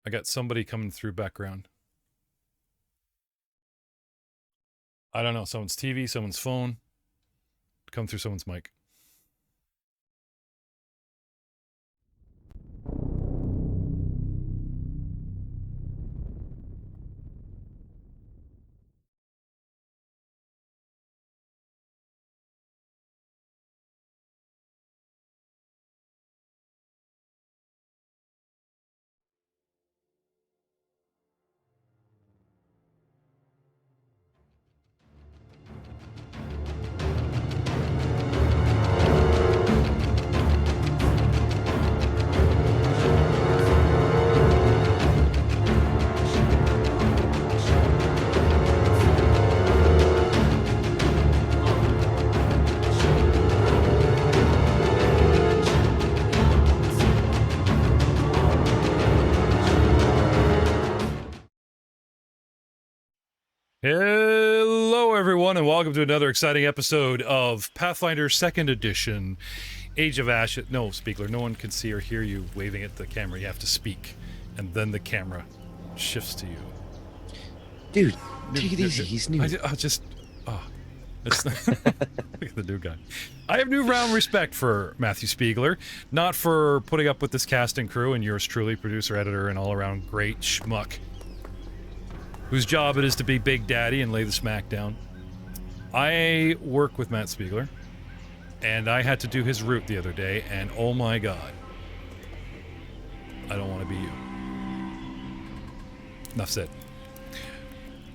I got somebody coming through background. I don't know. Someone's TV, someone's phone. Come through someone's mic. Hello, everyone, and welcome to another exciting episode of Pathfinder 2nd Edition, Age of Ashes. No, Spiegler, no one can see or hear you waving at the camera. You have to speak, and then the camera shifts to you. Dude, take it easy. He's new. Look at the new guy. I have newfound respect for Matthew Spiegler, not for putting up with this cast and crew, and yours truly, producer, editor, and all-around great schmuck, whose job it is to be Big Daddy and lay the smack down. I work with Matt Spiegler, and I had to do his route the other day, and oh my god, I don't want to be you. Enough said.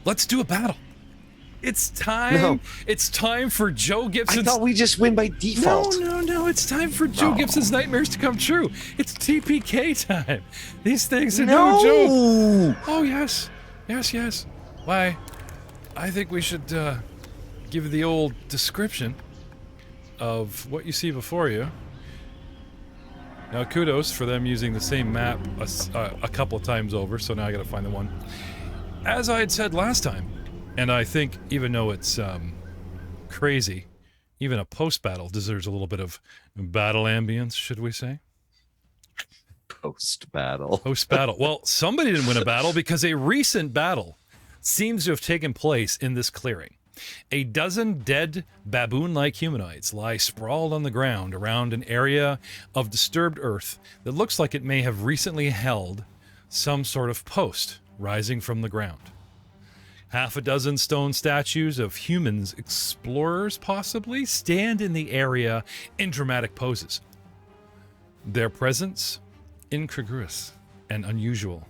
Let's do a battle. It's time. No. It's time for Joe Gibson's... I thought we just win by default. No. It's time for Joe Gibson's nightmares to come true. It's TPK time. These things are no joke. Oh, yes. Yes. Why, I think we should give the old description of what you see before you. Now, kudos for them using the same map a couple of times over, so now I gotta find the one. As I had said last time, and I think even though it's crazy, even a post-battle deserves a little bit of battle ambience, should we say? Post-battle. Well, somebody didn't win a battle because a recent battle seems to have taken place in this clearing. A dozen dead baboon-like humanoids lie sprawled on the ground around an area of disturbed earth that looks like it may have recently held some sort of post rising from the ground. Half a dozen stone statues of humans, explorers possibly, stand in the area in dramatic poses. Their presence incongruous and unusual,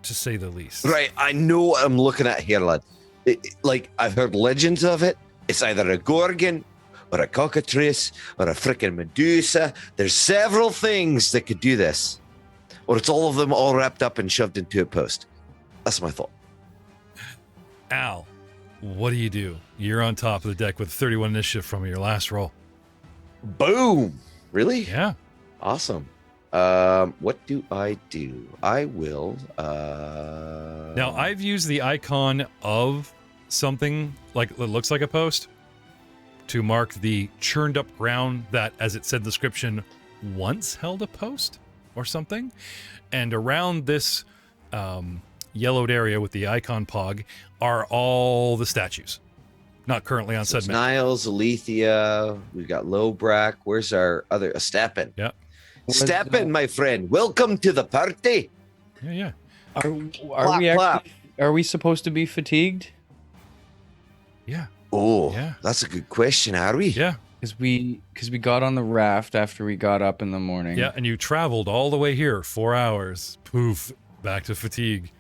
to say the least. Right, I know what I'm looking at here, lad. Like, I've heard legends of it. It's either a gorgon, or a cockatrice, or a frickin' Medusa. There's several things that could do this. Or it's all of them all wrapped up and shoved into a post. That's my thought. Al, what do? You're on top of the deck with 31 initiative from your last roll. Boom! Really? Yeah. Awesome. What do? I will, Now, I've used the icon of something like it looks like a post to mark the churned up ground that, as it said in the description, once held a post or something. And around this yellowed area with the icon pog are all the statues. Not currently on said map. Niles, Alethea, we've got Lobrak. Where's our other? Steppen. Yeah. Step in, my friend. Welcome to the party. Yeah. Are we supposed to be fatigued? Yeah. Oh, yeah. That's a good question. Are we? Yeah. Because we got on the raft after we got up in the morning. Yeah, and you traveled all the way here, 4 hours. Poof, back to fatigue.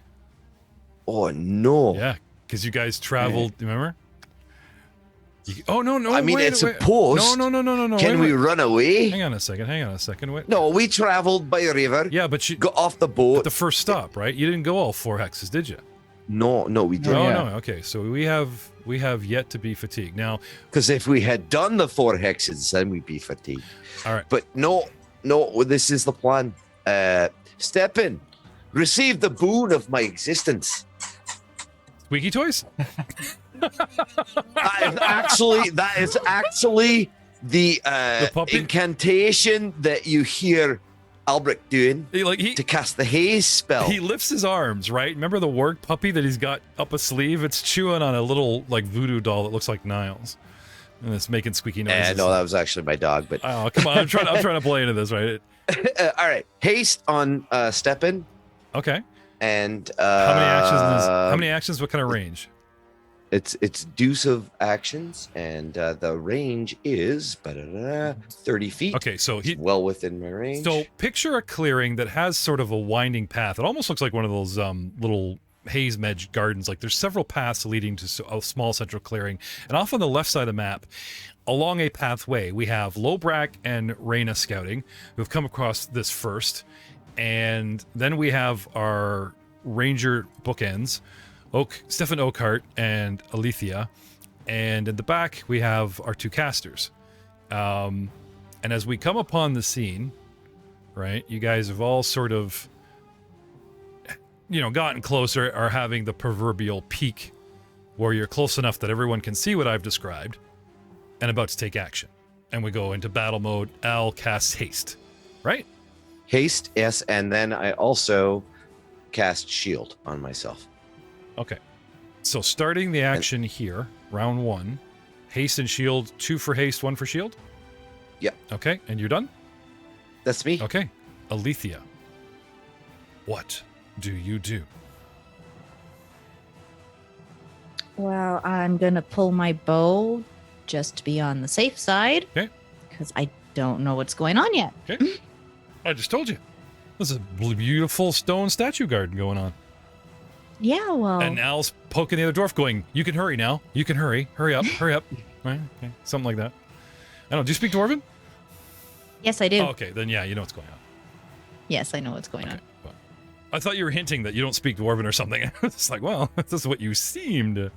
Oh no. Yeah, because you guys traveled. Remember? No. I mean, it's a post. No. Can we run away? Hang on a second. Wait. No, we traveled by river. Yeah, but you got off the boat at the first stop, right? You didn't go all 4 hexes, did you? No, we didn't. No. Okay, so we have yet to be fatigued now. Because if we had done the 4 hexes, then we'd be fatigued. All right, but no. This is the plan. Step in, receive the boon of my existence. Squeaky toys. That is actually the puppy? incantation that you hear Albrecht doing He to cast the haze spell? he lifts his arms, right? Remember the warg puppy that he's got up a sleeve? It's chewing on a little like voodoo doll that looks like Niles, and it's making squeaky noises. No, that was actually my dog. But oh, come on! I'm trying to play into this, right? all right, haste on step in. Okay. And how many actions? How many actions? What kind of range? It's deuce of actions, and the range is 30 feet. Okay, so he's well within my range. So picture a clearing that has sort of a winding path. It almost looks like one of those little haze medge gardens. Like there's several paths leading to a small central clearing, and off on the left side of the map, along a pathway, we have Lobrak and Reyna scouting, who've come across this first, and then we have our ranger bookends. Stefan Oakheart and Alethea, and in the back we have our two casters. And as we come upon the scene, right, you guys have all sort of, gotten closer, are having the proverbial peak where you're close enough that everyone can see what I've described, and about to take action. And we go into battle mode. Al casts haste, right? Haste, yes, and then I also cast shield on myself. Okay, so starting the action here, round 1, haste and shield, 2 for haste, 1 for shield? Yep. Okay, and you're done? That's me. Okay, Alethea, what do you do? Well, I'm going to pull my bow just to be on the safe side. Okay. Because I don't know what's going on yet. Okay, I just told you. There's a beautiful stone statue garden going on. Yeah, well. And Al's poking the other dwarf going, you can hurry now. You can hurry. Hurry up. Hurry up. Right? Okay. Something like that. I don't know. Do you speak Dwarven? Yes, I do. Oh, okay. Then, yeah, you know what's going on. Yes, I know what's going on. Well, I thought you were hinting that you don't speak Dwarven or something. It's like, well, this is what you seemed.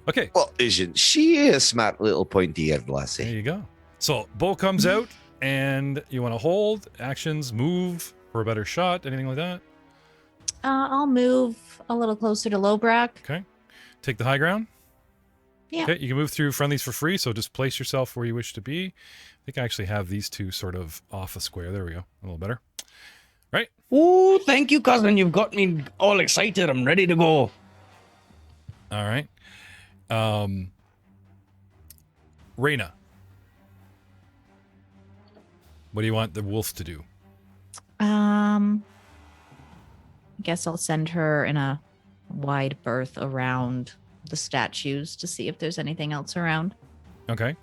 Okay. Well, isn't she a smart little pointy-eared lassie? There you go. So, bow comes out, and you want to hold, actions, move for a better shot, anything like that? I'll move a little closer to Lobrak. Okay. Take the high ground. Yeah. Okay, you can move through friendlies for free, so just place yourself where you wish to be. I think I actually have these two sort of off a square. There we go. A little better. Right? Oh, thank you, cousin. You've got me all excited. I'm ready to go. All right. Reyna. What do you want the wolf to do? I guess I'll send her in a wide berth around the statues to see if there's anything else around. Okay.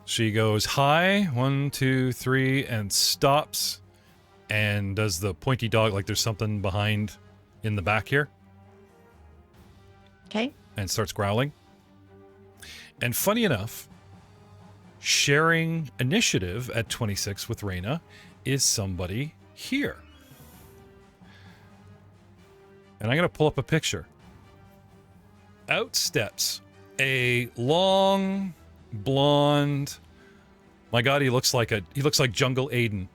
She goes high, 1, 2, 3, and stops, and does the pointy dog like there's something behind in the back here, Okay. and starts growling. And funny enough, sharing initiative at 26 with Reyna is somebody here. And I'm going to pull up a picture. Out steps a long, blonde, my God, he looks like Jungle Aiden.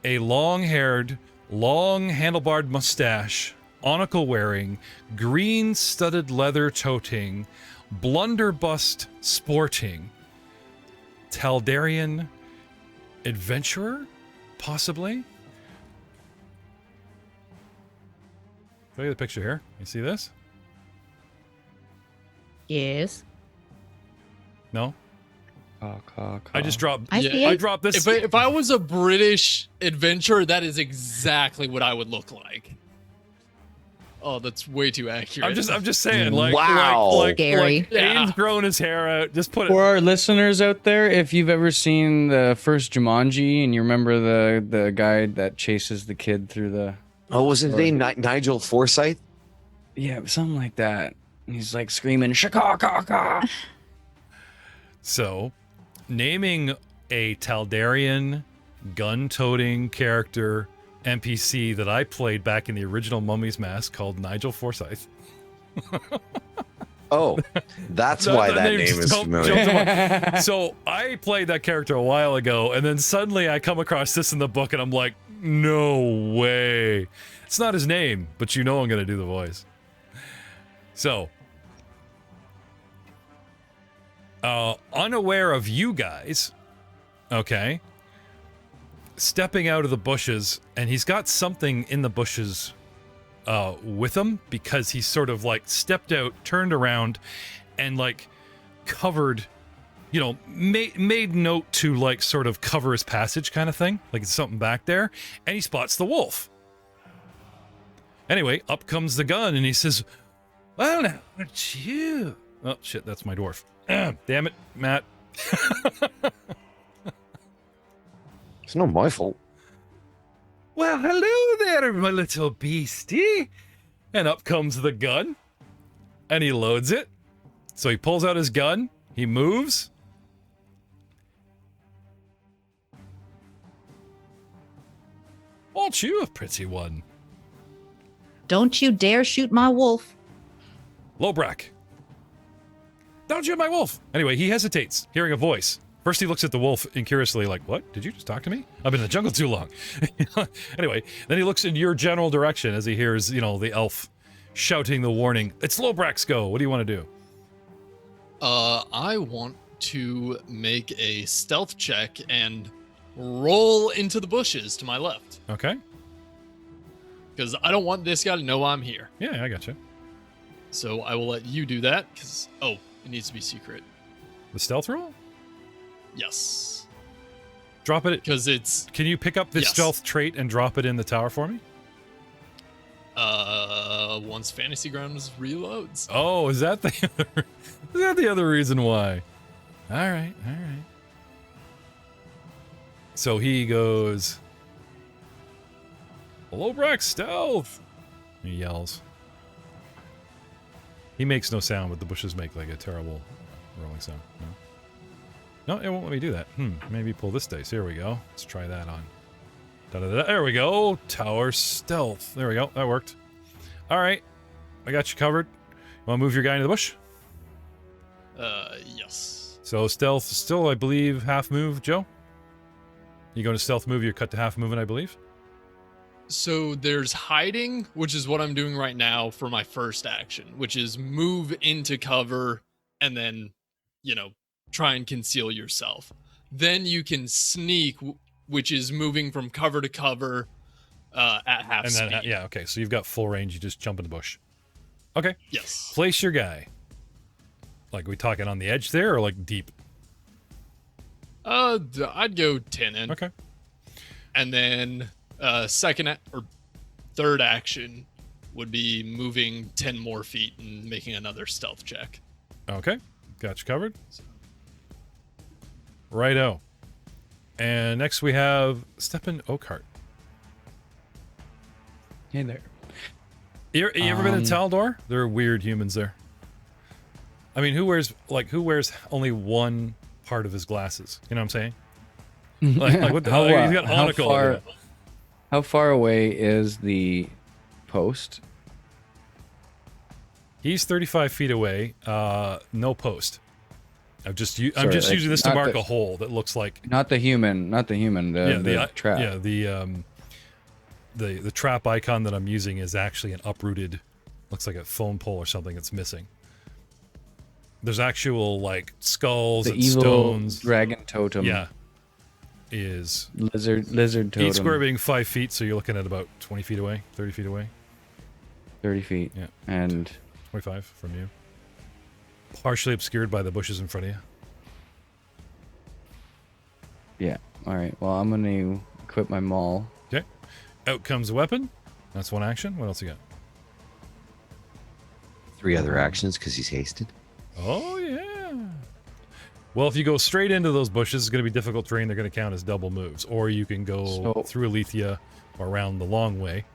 A long-haired, long handlebarred mustache, monocle wearing, green studded leather toting, blunderbuss sporting, Taladian adventurer, possibly? Look at the picture here. You see this? Yes. No? I just dropped. I see it. I dropped this. If I was a British adventurer, that is exactly what I would look like. Oh, that's way too accurate. I'm just saying. Like, Wow. like Scary. Aiden's growing his hair out. Just put it. For our listeners out there, if you've ever seen the first Jumanji and you remember the guy that chases the kid through the... Oh, was his name Nigel Forsyth? Yeah, something like that. He's like screaming, "Shaka-ka-ka!" So, naming a Taladian gun-toting character NPC that I played back in the original Mummy's Mask called Nigel Forsyth. Oh, that's why that name is familiar. So I played that character a while ago, and then suddenly I come across this in the book, and I'm like, no way. It's not his name, but you know I'm going to do the voice. So, unaware of you guys, okay, stepping out of the bushes, and he's got something in the bushes with him, because he sort of like stepped out, turned around, and like covered, you know, made note to like sort of cover his passage kind of thing, like it's something back there, and he spots the wolf. Anyway, up comes the gun, and he says, "Well, now, it's you." Oh shit, that's my dwarf. Damn it, Matt. It's not my fault. Well, hello there, my little beastie. And up comes the gun, and he loads it. So he pulls out his gun, he moves. Aren't you a pretty one? Don't you dare shoot my wolf. Lobrak. Don't shoot my wolf. Anyway, he hesitates, hearing a voice. First he looks at the wolf incuriously like, what? Did you just talk to me? I've been in the jungle too long. Anyway, then he looks in your general direction as he hears, you know, the elf shouting the warning. It's Lobrak's go. What do you want to do? I want to make a stealth check and roll into the bushes to my left. Okay. Because I don't want this guy to know I'm here. Yeah, I gotcha. So I will let you do that, because, it needs to be secret. The stealth roll? Yes. Drop it. Because it's... Can you pick up this Yes. stealth trait and drop it in the tower for me? Once Fantasy Grounds reloads. Oh, is that the other reason why? All right. So he goes, Lobrak stealth. He yells. He makes no sound, but the bushes make like a terrible rolling sound. No, it won't let me do that. Maybe pull this dice. Here we go. Let's try that on. Da-da-da. There we go. Tower stealth. There we go. That worked. All right. I got you covered. Want to move your guy into the bush? Yes. So stealth still, I believe, half move, Joe? You going to stealth move, you're cut to half movement, I believe? So there's hiding, which is what I'm doing right now for my first action, which is move into cover and then, try and conceal yourself. Then you can sneak, which is moving from cover to cover at half speed. Yeah, okay. So you've got full range. You just jump in the bush. Okay. Yes. Place your guy. Like, are we talking on the edge there or like deep? I'd go 10 in. Okay. And then third action would be moving 10 more feet and making another stealth check. Okay. Got you covered. Righto. And next we have Stepan Oakheart. Hey there. You ever been to Taldor? There are weird humans there. I mean, who wears only one part of his glasses? You know what I'm saying? Like what the hell? He's got monocle. How far away is the post? He's 35 feet away. No post. I'm just using this to not mark the- a hole that looks like Not the human. The trap. Yeah, the trap icon that I'm using is actually an uprooted, looks like a phone pole or something that's missing. There's actual like skulls The and evil stones. dragon totem. Yeah, is Lizard totem. each square being 5 feet, so you're looking at about 20 feet away, 30 feet away, 30 feet. Yeah. And 25 from you. Partially obscured by the bushes in front of you. yeah. All right. Well, I'm gonna equip my maul. Okay. Out comes a weapon. That's one action. What else you got? 3 other actions because he's hasted. Oh, yeah. Well, if you go straight into those bushes, it's going to be difficult terrain. They're going to count as double moves. Or you can go through Alethea or around the long way.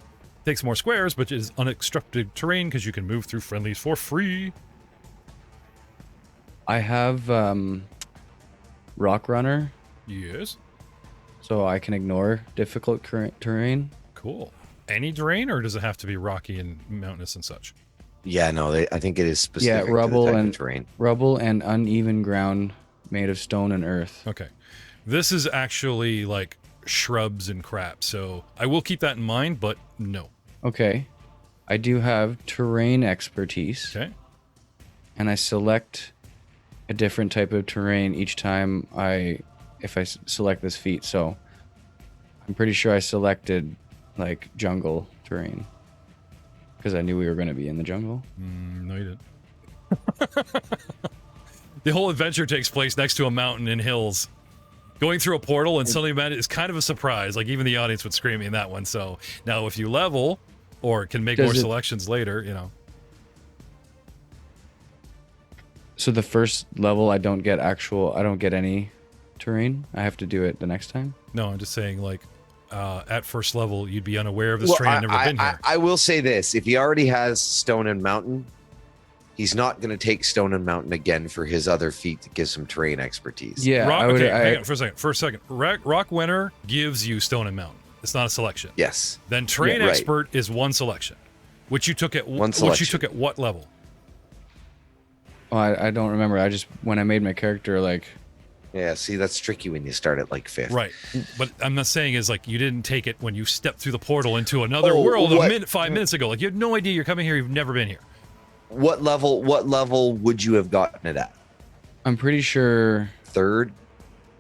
Takes more squares, but it is unobstructed terrain because you can move through friendlies for free. I have Rock Runner, Yes. so I can ignore difficult current terrain. Cool. Any terrain, or does it have to be rocky and mountainous and such? Yeah, no, I think it is specific to rubble the type and of terrain. Rubble and uneven ground made of stone and earth. Okay. This is actually like shrubs and crap, so I will keep that in mind, but no. Okay. I do have terrain expertise, Okay. and I select a different type of terrain each time if I select this feat. So I'm pretty sure I selected like jungle terrain because I knew we were going to be in the jungle. No, you didn't. The whole adventure takes place next to a mountain and hills. Going through a portal and suddenly met is kind of a surprise. Like even the audience would scream in that one. So now if you level or can make more selections later, you know. So the first level, I don't get any terrain. I have to do it the next time. No, I'm just saying like at first level, you'd be unaware of this terrain and never been here. I will say this. If he already has Stone and Mountain, he's not going to take Stone and Mountain again for his other feat that gives him terrain expertise. Yeah, hang on for a second. Rock Winter gives you Stone and Mountain. It's not a selection. Yes. Then Terrain Expert is one selection, which you took at what level? Oh, I don't remember. When I made my character, like. Yeah, see, that's tricky when you start at like 5th. Right. But I'm not saying is like you didn't take it when you stepped through the portal into another world 5 minutes ago. Like you had no idea you're coming here. You've never been here. What level would you have gotten it at? I'm pretty sure 3rd.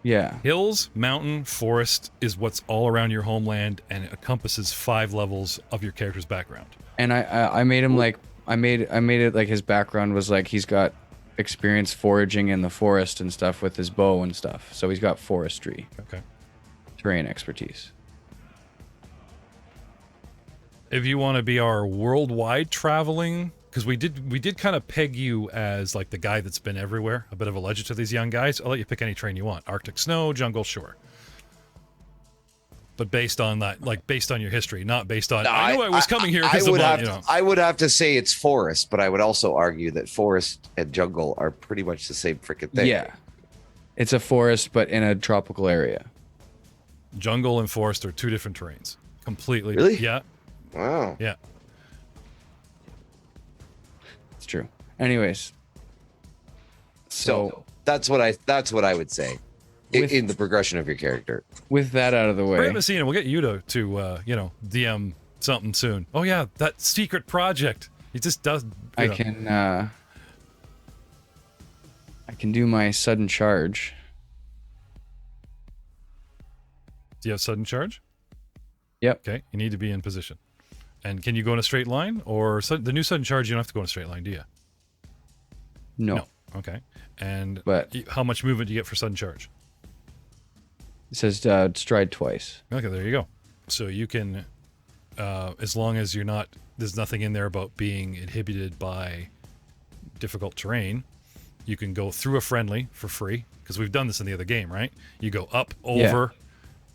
Yeah. Hills, mountain, forest is what's all around your homeland, and it encompasses 5 levels of your character's background. And I made him like I made it like his background was like he's got experience foraging in the forest and stuff with his bow and stuff. So he's got forestry. Okay. Terrain expertise. If you want to be our worldwide traveling, because we did kind of peg you as like the guy that's been everywhere, a bit of a legend to these young guys. I'll let you pick any terrain you want. Arctic snow, jungle, sure. But based on that, like based on your history, not based on I knew I was coming here because I would have to say it's forest, but I would also argue that forest and jungle are pretty much the same freaking thing. Yeah. It's a forest, but in a tropical area. Jungle and forest are 2 different terrains. Completely. Really? Yeah. Wow. Yeah. It's true. Anyways. So that's what I would say in the progression of your character. With that out of the way. Messsina, we'll get you to DM something soon. Oh yeah, that secret project. He just does. I can do my sudden charge. Do you have sudden charge? Yep. Okay, you need to be in position. And can you go in a straight line, or the new sudden charge? You don't have to go in a straight line, do you? No. Okay. And but how much movement do you get for sudden charge? It says stride twice. Okay, there you go. So you can, as long as there's nothing in there about being inhibited by difficult terrain, you can go through a friendly for free, because we've done this in the other game, right? You go up, over,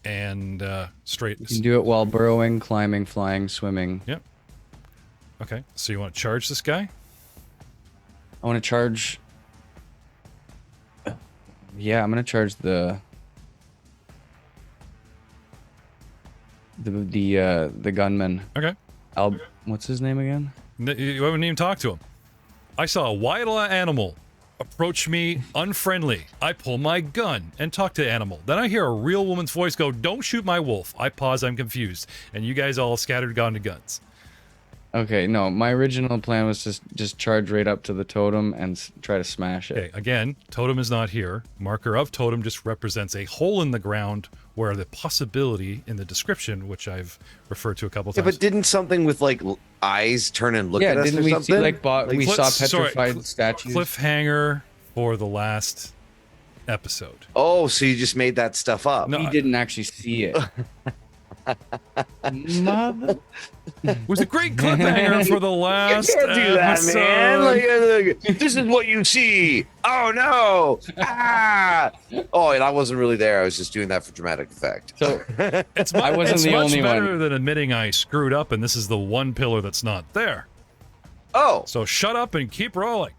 and straight. You can do it while burrowing, climbing, flying, swimming. Yep. Okay, so you want to charge this guy? I want to charge... Yeah, I'm going to charge the gunman. Okay. What's his name again? You haven't even talked to him. I saw a wild animal approach me unfriendly. I pull my gun and talk to the animal. Then I hear a real woman's voice go, "Don't shoot my wolf." I pause, I'm confused. And you guys all scattered gone to guns. Okay, no, my original plan was to just charge right up to the totem and try to smash it. Okay, again, totem is not here. Marker of totem just represents a hole in the ground where the possibility in the description, which I've referred to a couple times. Yeah, but didn't something with like eyes turn and look at us didn't or we something? see we saw petrified statues? Cliffhanger for the last episode. Oh, so you just made that stuff up? No, we didn't actually see it. Mother. It was a great cliffhanger for the last You can't do that, episode. man. Like, this is what you see. Oh no! Ah! Oh, and I wasn't really there. I was just doing that for dramatic effect. So I wasn't the only one. It's much better than admitting I screwed up, and this is the one pillar that's not there. Oh, so shut up and keep rolling.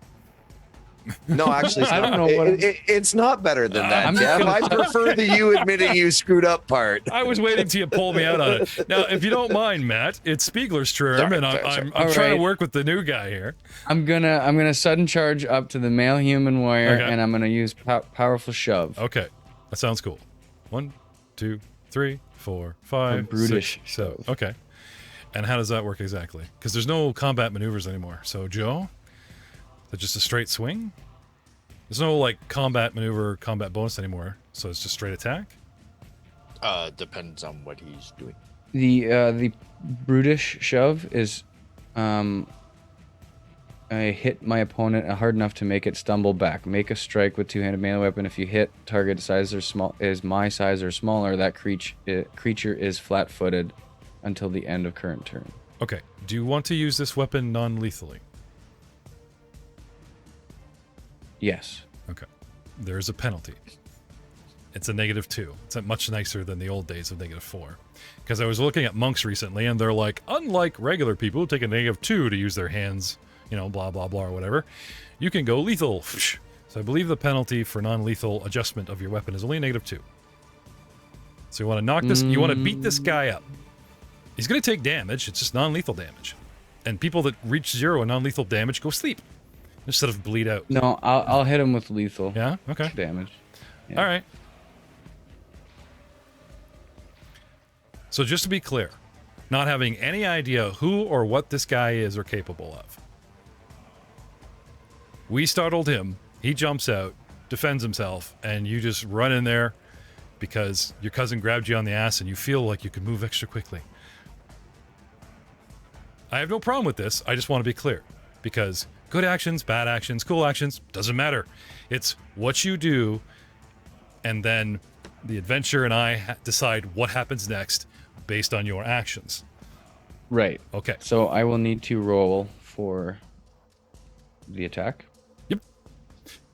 No, actually, I don't know it's not better than that, Jeff. I prefer the you admitting you screwed up part. I was waiting till you pull me out on it. Now, if you don't mind, Matt, it's Spiegler's turn, and I'm trying to work with the new guy here. I'm gonna sudden charge up to the male human warrior, and I'm gonna use powerful shove. Okay, that sounds cool. 1, 2, 3, 4, 5, Brutish 6, 7. Okay, and how does that work exactly? Because there's no combat maneuvers anymore. So, Joe. Is it just a straight swing? There's no like combat maneuver, combat bonus anymore, so it's just straight attack? Depends on what he's doing. The Brutish Shove is I hit my opponent hard enough to make it stumble back. Make a strike with two-handed melee weapon. If you hit target size or small is my size or smaller, that creature is flat-footed until the end of current turn. Okay. Do you want to use this weapon non-lethally? Yes. Okay. There's a penalty. It's a -2. It's much nicer than the old days of -4. Because I was looking at monks recently, and they're like, unlike regular people who take a -2 to use their hands, blah, blah, blah, or whatever, you can go lethal. So I believe the penalty for non-lethal adjustment of your weapon is only -2. So you want to knock this, you want to beat this guy up. He's going to take damage, it's just non-lethal damage. And people that reach 0 in non-lethal damage go sleep instead of bleed out. No, I'll hit him with lethal. Yeah? Okay. Damage. Yeah. All right. So just to be clear, not having any idea who or what this guy is or capable of. We startled him, he jumps out, defends himself, and you just run in there because your cousin grabbed you on the ass and you feel like you can move extra quickly. I have no problem with this, I just want to be clear. Because good actions, bad actions, cool actions, doesn't matter. It's what you do, and then the adventure and I decide what happens next based on your actions. Right. Okay. So I will need to roll for the attack. Yep.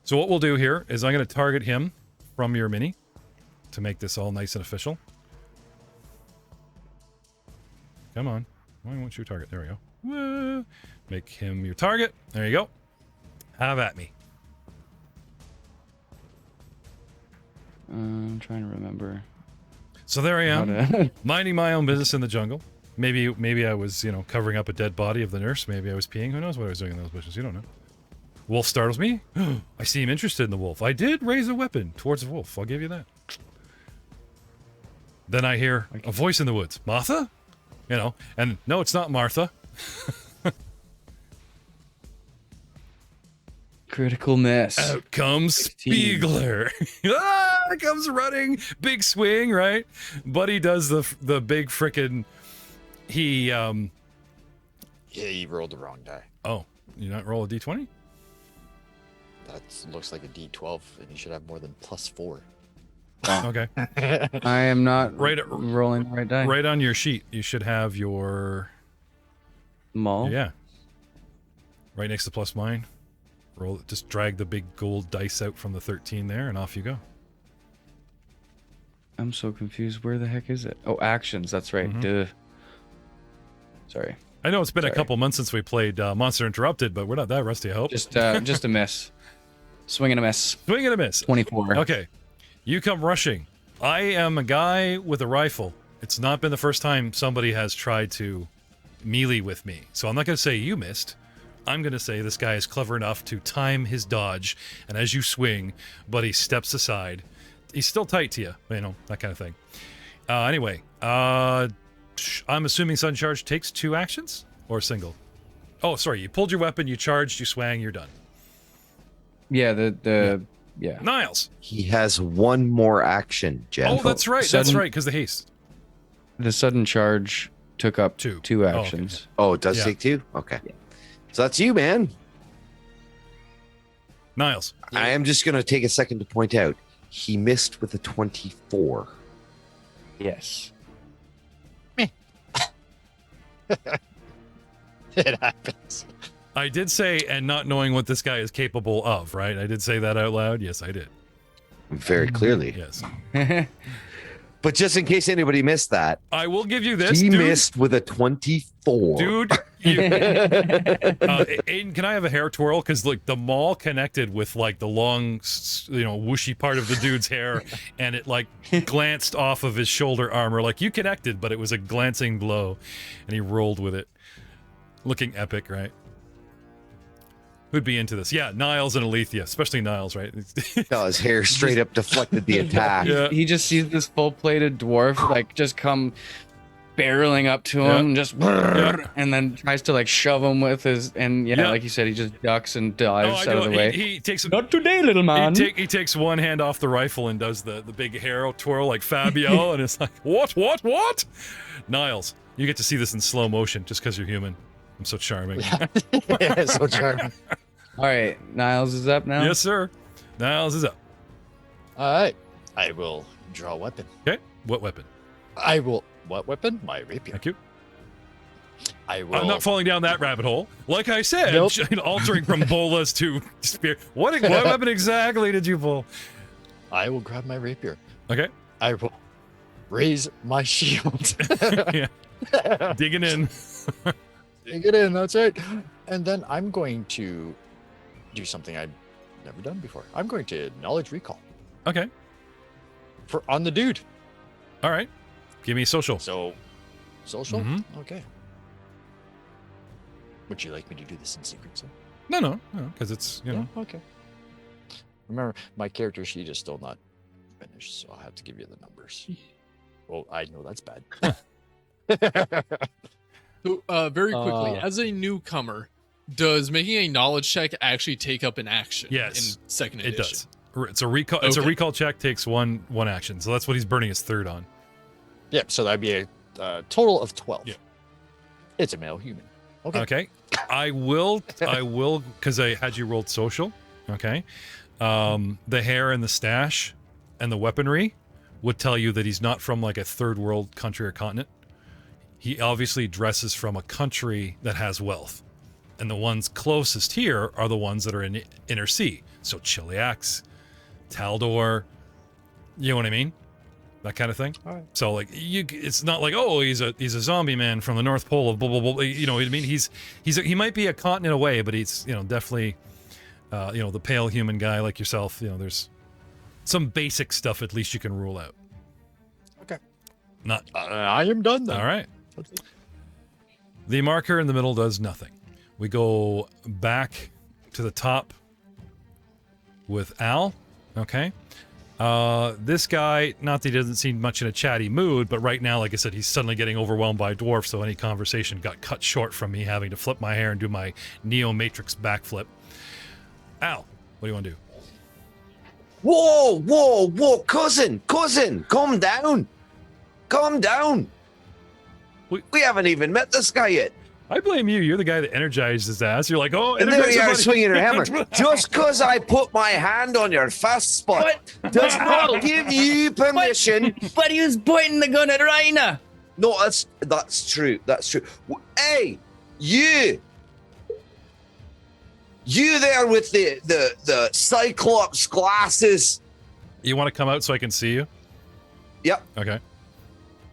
So what we'll do here is I'm going to target him from your mini to make this all nice and official. Come on. Why won't you target? There we go. Woo. Make him your target. There you go. Have at me. I'm trying to remember. So there I am, how to- minding my own business in the jungle. Maybe I was, covering up a dead body of the nurse. Maybe I was peeing. Who knows what I was doing in those bushes? You don't know. Wolf startles me. I seem interested in the wolf. I did raise a weapon towards the wolf. I'll give you that. Then I hear a voice in the woods. Martha? And no, it's not Martha. Critical miss. Out comes Spiegler. Comes running. Big swing, right? Buddy does the big frickin' Yeah, you rolled the wrong die. Oh, you not roll a d20? That looks like a D12, and you should have more than +4. Okay. I am not Right- rolling the right die. Right on your sheet, you should have your... Maul. Yeah. Right next to plus mine. Roll. Just drag the big gold dice out from the 13 there, and off you go. I'm so confused. Where the heck is it? Oh, actions. That's right. Duh. Sorry. I know it's been a Sorry. couple months since we played Monster Interrupted, but we're not that rusty, I hope. Just a miss. Swing and a miss. Swing and a miss. 24. Okay. You come rushing. I am a guy with a rifle. It's not been the first time somebody has tried to melee with me. So I'm not going to say you missed. I'm going to say this guy is clever enough to time his dodge, and as you swing, Buddy steps aside. He's still tight to you, that kind of thing. Anyway, I'm assuming Sudden Charge takes 2 actions or single? Oh, sorry, you pulled your weapon, you charged, you swang, you're done. Yeah, yeah. Niles! He has one more action, Jen. Oh, that's right, because the haste. The sudden charge took up 2. two Oh, okay. actions. Oh, it does Yeah. take 2? Okay. So that's you, man. Niles. I am just going to take a second to point out he missed with a 24. Yes. It happens. I did say, and not knowing what this guy is capable of, right? I did say that out loud. Yes, I did. Very clearly. Yes. But just in case anybody missed that, I will give you this, he dude. missed with a 24. Dude, Aiden, can I have a hair twirl? Because the maul connected with the long, whooshy part of the dude's hair, and it glanced off of his shoulder armor. You connected, but it was a glancing blow, and he rolled with it, looking epic, right? Who'd be into this? Yeah, Niles and Alethea, especially Niles, right? No, his hair straight up deflected the attack. Yeah. He just sees this full-plated dwarf just come barreling up to him, and just and then tries to like shove him with his, and like you said, he just ducks and dives out of the way. He takes Not today, little man. He takes one hand off the rifle and does the big hair twirl like Fabio, and it's like, what? Niles, you get to see this in slow motion just because you're human. I'm so charming. Yeah, so charming. All right, Niles is up now. Yes, sir. Niles is up. All right. I will draw a weapon. Okay. What weapon? What weapon? My rapier. Thank you. I will. I'm not falling down that rabbit hole. Like I said, altering from bolas to spear. What weapon exactly did you pull? I will grab my rapier. Okay. I will raise my shield. Yeah. Digging in. Dig it in, that's right. And then I'm going to do something I've never done before. I'm going to knowledge recall Okay. on the dude. All right. Give me social. So, social? Mhm. Okay. Would you like me to do this in secret, sir? No, because it's, Okay. Remember, my character sheet is still not finished, so I'll have to give you the numbers. Well, I know that's bad. So, very quickly, as a newcomer, does making a knowledge check actually take up an action? Yes, in second it edition? does. It's a recall. It's a recall check. Takes one action. So that's what he's burning his third on. Yep. So that'd be a total of 12. Yeah. It's a male human. Okay. Okay. I will, because I had you rolled social. Okay. The hair and the stash and the weaponry would tell you that he's not from like a third world country or continent. He obviously dresses from a country that has wealth. And the ones closest here are the ones that are in Inner Sea. So Chiliax, Taldor, you know what I mean? That kind of thing. All right. So like it's not like, oh, he's a zombie man from the North Pole of blah blah blah. You know what I mean? He might be a continent away, but he's definitely the pale human guy like yourself. There's some basic stuff at least you can rule out. Okay. Not. I am done then. All right. The marker in the middle does nothing. We go back to the top with Al. Okay. This guy, not that he doesn't seem much in a chatty mood, but right now, like I said, he's suddenly getting overwhelmed by a dwarf, so any conversation got cut short from me having to flip my hair and do my Neo Matrix backflip. Al, what do you want to do? Whoa, cousin, calm down. We haven't even met this guy yet. I blame you. You're the guy that energized his ass. You're like, oh, And there you are everybody- swinging your hammer. Just because I put my hand on your fast spot does not give you permission. But he was pointing the gun at Raina. No, that's true. Hey, you there with the Cyclops glasses. You want to come out so I can see you? Yep. Okay.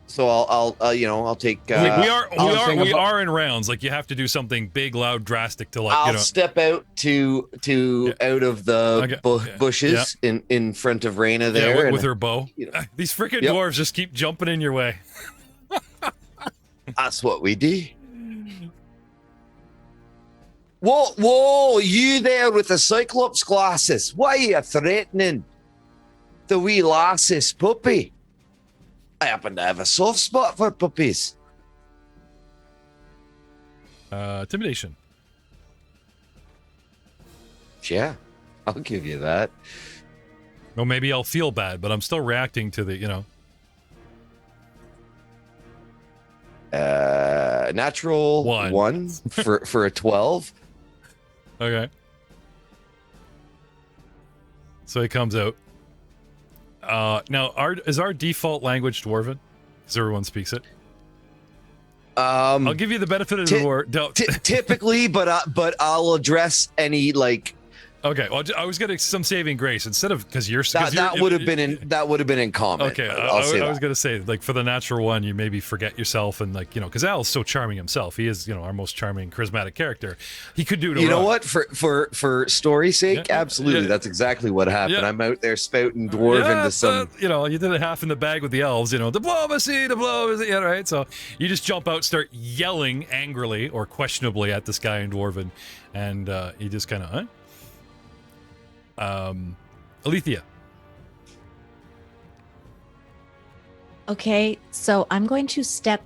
So I'll take. We are in rounds. Like you have to do something big, loud, drastic to like. I'll step out to out of the bushes in front of Raina there. Yeah, with her bow. These freaking dwarves just keep jumping in your way. That's what we do. Whoa, you there with the Cyclops glasses? Why are you threatening the wee lass's puppy? I happen to have a soft spot for puppies. Intimidation. Yeah, I'll give you that. Well, maybe I'll feel bad, but I'm still reacting to the, Natural one for a 12. Okay. So he comes out. Now, is our default language Dwarven? Because everyone speaks it. I'll give you the benefit of the word. Typically, but I'll address any like. Okay, well, I was getting some saving grace instead of because you're that would have been in common. Okay, I was gonna say like for the natural one, you maybe forget yourself and like because Al's so charming himself. He is our most charming, charismatic character. He could do it. You know what? For story's sake, absolutely, that's exactly what happened. Yeah. I'm out there spouting dwarven to some. You did it half in the bag with the elves. Diplomacy, yeah, right. So you just jump out, start yelling angrily or questionably at this guy in dwarven, and he just kind of. Alethea. Okay, so I'm going to step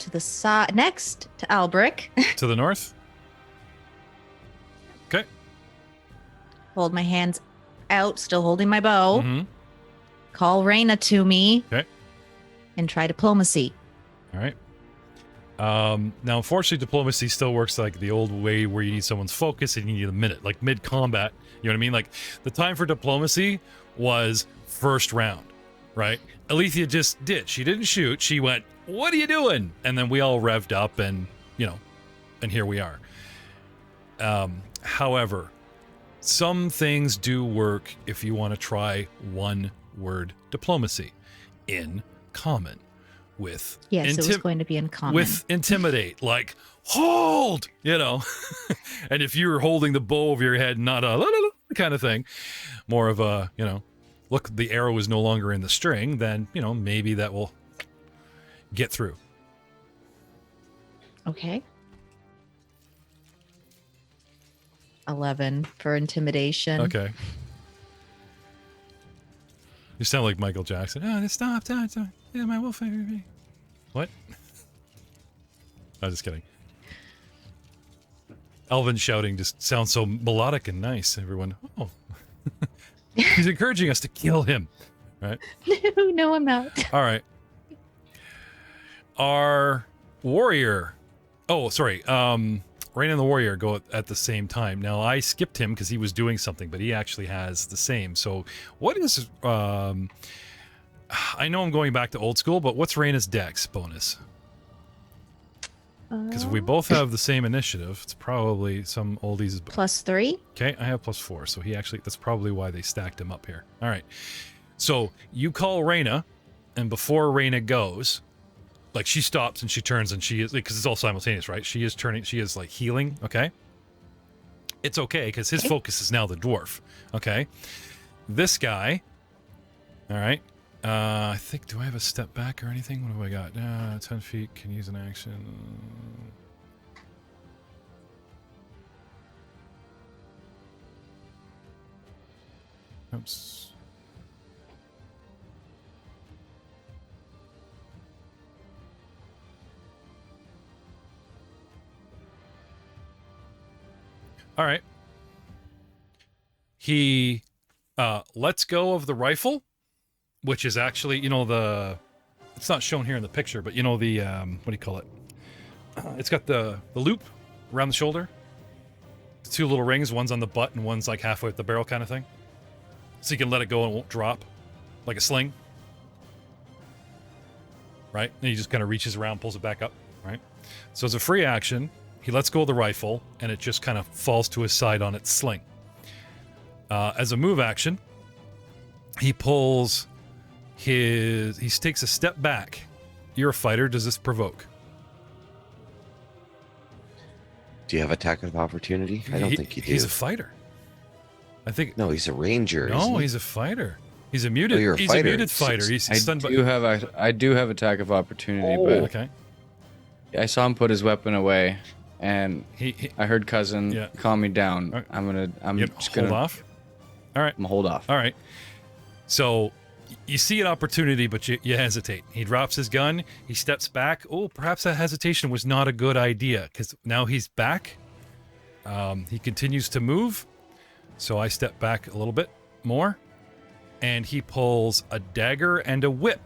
to the side, next to Albric. To the north? Okay. Hold my hands out, still holding my bow. Mm-hmm. Call Reyna to me. Okay. And try diplomacy. All right. Now, unfortunately, diplomacy still works like the old way where you need someone's focus and you need a minute, like mid-combat. You know what I mean? Like, the time for diplomacy was first round, right? Alethea just did. She didn't shoot. She went, "What are you doing?" And then we all revved up and, and here we are. However, some things do work if you want to try one-word diplomacy in common. With yes, it was going to be in common. With intimidate, like hold, and if you're holding the bow over your head, not a la, la, la, kind of thing, more of a look, the arrow is no longer in the string, then maybe that will get through. Okay. 11 for intimidation. Okay. You sound like Michael Jackson. Oh, stop. Yeah, my wolf. What? I'm just kidding. Elven shouting just sounds so melodic and nice. Everyone, oh. He's encouraging us to kill him. Right? No, I'm not. All right. Our warrior. Oh, sorry. Rain and the warrior go at the same time. Now, I skipped him because he was doing something, but he actually has the same. So, what is... I know I'm going back to old school, but what's Raina's dex bonus? Because if we both have the same initiative, it's probably some oldies. +3. Okay, I have +4, so that's probably why they stacked him up here. All right. So you call Raina, and before Raina goes, like she stops and she turns and she is, because it's all simultaneous, right? She is turning, she is like healing, okay? It's okay, because his focus is now the dwarf, okay? This guy, all right. I think, do I have a step back or anything? What have I got? 10 feet, can use an action. Oops. All right. He lets go of the rifle, which is actually, it's not shown here in the picture, but the, what do you call it? It's got the loop around the shoulder. The two little rings, one's on the butt and one's like halfway at the barrel kind of thing. So you can let it go and it won't drop, like a sling. Right? And he just kind of reaches around, pulls it back up, right? So as a free action, he lets go of the rifle and it just kind of falls to his side on its sling. As a move action, he pulls he takes a step back. You're a fighter. Does this provoke? Do you have attack of opportunity? I don't think you do. He's a fighter. I think. No, he's a ranger. No, he's a fighter. He's a muted. you're a he's fighter. A muted fighter. He's stunned by. I do have attack of opportunity, but okay. I saw him put his weapon away, and I heard cousin calm me down. Right. I'm just gonna hold off. All right. I'm gonna hold off. All right. So you see an opportunity, but you hesitate. He drops his gun. He steps back. Oh, perhaps that hesitation was not a good idea because now he's back. He continues to move. So I step back a little bit more. And he pulls a dagger and a whip.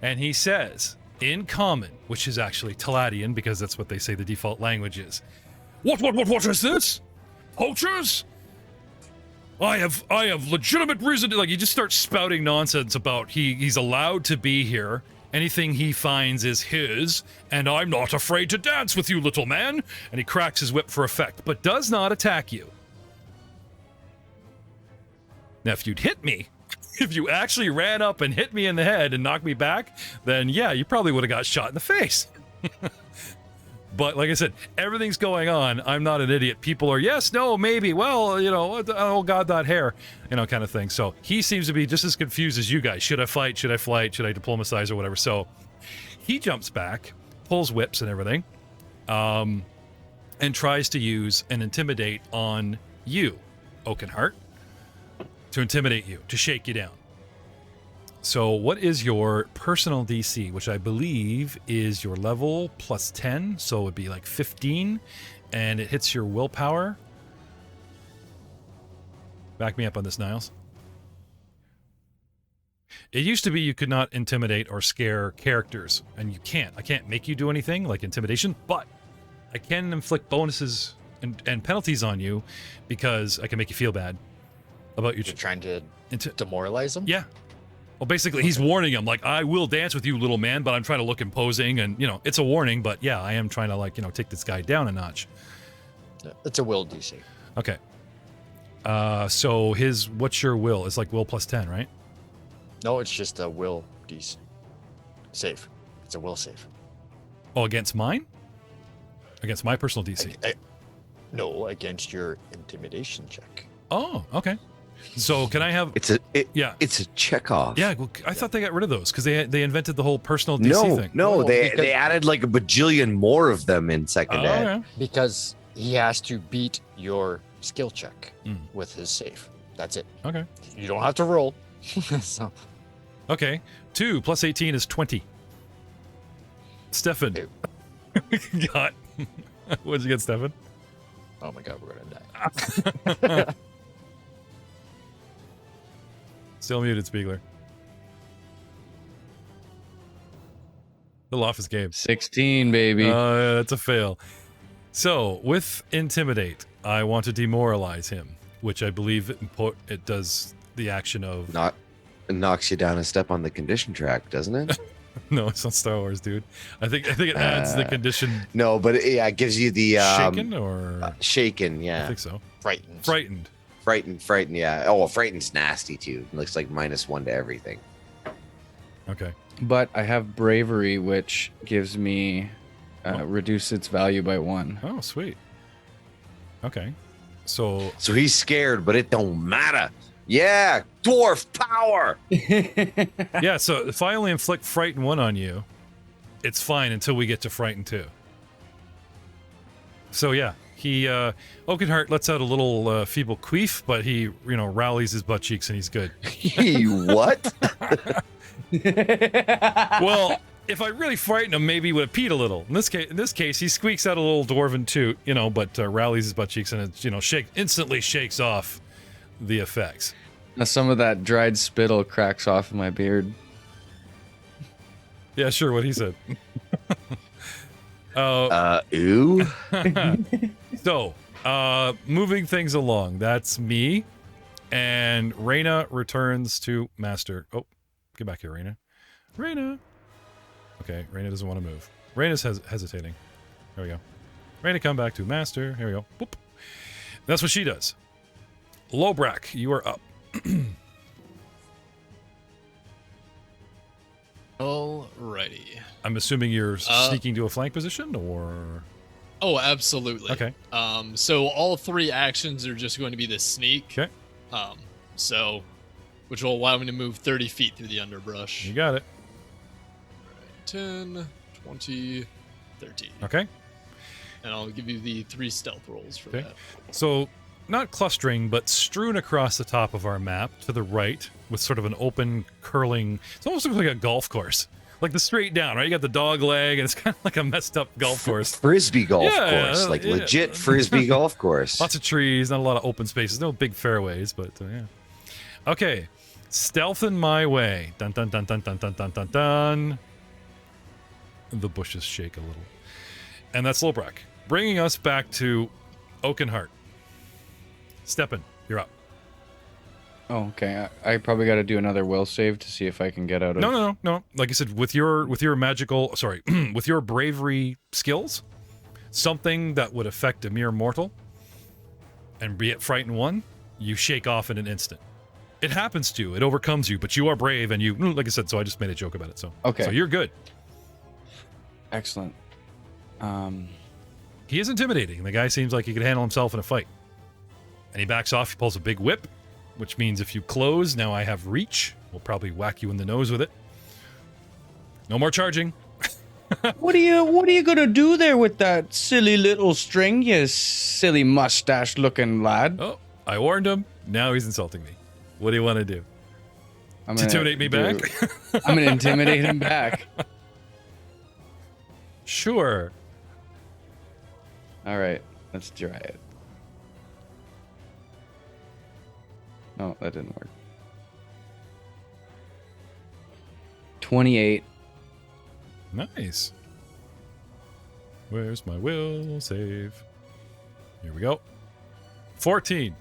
And he says, in common, which is actually Taladian, because that's what they say the default language is. What is this? Poachers? I have legitimate reason to, he just starts spouting nonsense about he's allowed to be here. Anything he finds is his, and I'm not afraid to dance with you, little man. And he cracks his whip for effect, but does not attack you. Now, if you'd hit me, if you actually ran up and hit me in the head and knocked me back, then yeah, you probably would have got shot in the face. But like I said, everything's going on. I'm not an idiot. People are, yes, no, maybe. Well, oh God, that hair, kind of thing. So he seems to be just as confused as you guys. Should I fight? Should I flight? Should I diplomatize or whatever? So he jumps back, pulls whips and everything, and tries to use an intimidate on you, Oakheart, to intimidate you, to shake you down. So what is your personal DC, which I believe is your level plus 10, so it would be like 15, and it hits your willpower. Back me up on this, Niles. It used to be you could not intimidate or scare characters, and you can't. I can't make you do anything like intimidation, but I can inflict bonuses and penalties on you because I can make you feel bad about you. You're trying to demoralize him? Yeah. Well, basically, he's warning him, like, I will dance with you, little man, but I'm trying to look imposing, and, you know, it's a warning, but yeah, I am trying to, like, you know, take this guy down a notch. Yeah, it's a will DC. Okay. So what's your will? It's like will plus 10, right? No, it's just a will DC. Save. It's a will save. Oh, against mine? Against my personal DC? No, against your intimidation check. Oh, okay. So can I have... It's a checkoff. Yeah, well, I thought they got rid of those because they invented the whole personal DC thing. No, they because- added like a bajillion more of them in second Oh, ed. yeah. Because he has to beat your skill check Mm. with his save. That's it. Okay. You don't have to roll. So Okay. 2 plus 18 is 20. Stefan. Two. Got. What did you get, Stefan? oh my god, we're gonna die. Still muted, Spiegler. Little off his game. 16, baby. Yeah, that's a fail. So, with Intimidate, I want to demoralize him, which I believe it does the action of... It knocks you down a step on the condition track, doesn't it? No, it's not Star Wars, dude. I think it adds the condition... No, but it gives you the shaken, or... shaken. I Yeah, think so. Frightened. frightened. Yeah. Oh, frightened's nasty too. It looks like -1 to everything. Okay. But I have bravery, which gives me reduce its value by 1. Oh, sweet. Okay. So... So he's scared, but it don't matter. Yeah, dwarf power. Yeah, so if I only inflict Frighten 1 on you, it's fine until we get to Frighten 2. So yeah, he Oakheart lets out a little feeble queef, but he, you know, rallies his butt cheeks and he's good. What? Well, if I really frighten him, maybe he would have peed a little. In this case, he squeaks out a little dwarven toot, you know, but rallies his butt cheeks and it, you know, instantly shakes off the effects. Now some of that dried spittle cracks off in my beard. Yeah, sure, what he said. Ooh. So, moving things along, that's me. And Reyna returns to Master. Oh, get back here, Reyna. Reyna. Okay, Reyna doesn't want to move. Reyna's hesitating. There we go. Reyna, come back to Master. Here we go. Boop. That's what she does. Lobrak, you are up. Alrighty. I'm assuming you're sneaking to a flank position, or... Oh, absolutely. Okay. So all 3 actions are just going to be the sneak. Okay. Which will allow me to move 30 feet through the underbrush. You got it. 10, 20, 30. Okay. And I'll give you the 3 stealth rolls for Okay. that. So, not clustering, but strewn across the top of our map to the right with sort of an open, curling... It almost looks like a golf course. Like the straight down, right? You got the dog leg, and it's kind of like a messed up golf course. Frisbee golf Yeah, course. Like yeah. legit frisbee golf course. Lots of trees, not a lot of open spaces, no big fairways, but yeah. Okay, stealthing my way. Dun dun dun dun dun dun dun dun dun. The bushes shake a little. And that's Lobrak. Bringing us back to Oakheart. Steppin', you're up. Oh, okay. I probably got to do another will save to see if I can get out of... No. Like I said, with your magical... Sorry, with your bravery skills, something that would affect a mere mortal, and be it Frighten 1, you shake off in an instant. It happens to you. It overcomes you, but you are brave, and you... Like I said, so I just made a joke about it, so... Okay. So you're good. Excellent. He is intimidating. The guy seems like he could handle himself in a fight. And he backs off, he pulls a big whip, which means if you close, now I have reach. We'll probably whack you in the nose with it. No more charging. What are you gonna do there with that silly little string, you silly mustache-looking lad? Oh, I warned him. Now he's insulting me. What do you want to do? I'm To intimidate me back? I'm gonna intimidate him back. Sure. All right, let's try it. No, that didn't work. 28. Nice. Where's my will save? Here we go. 14.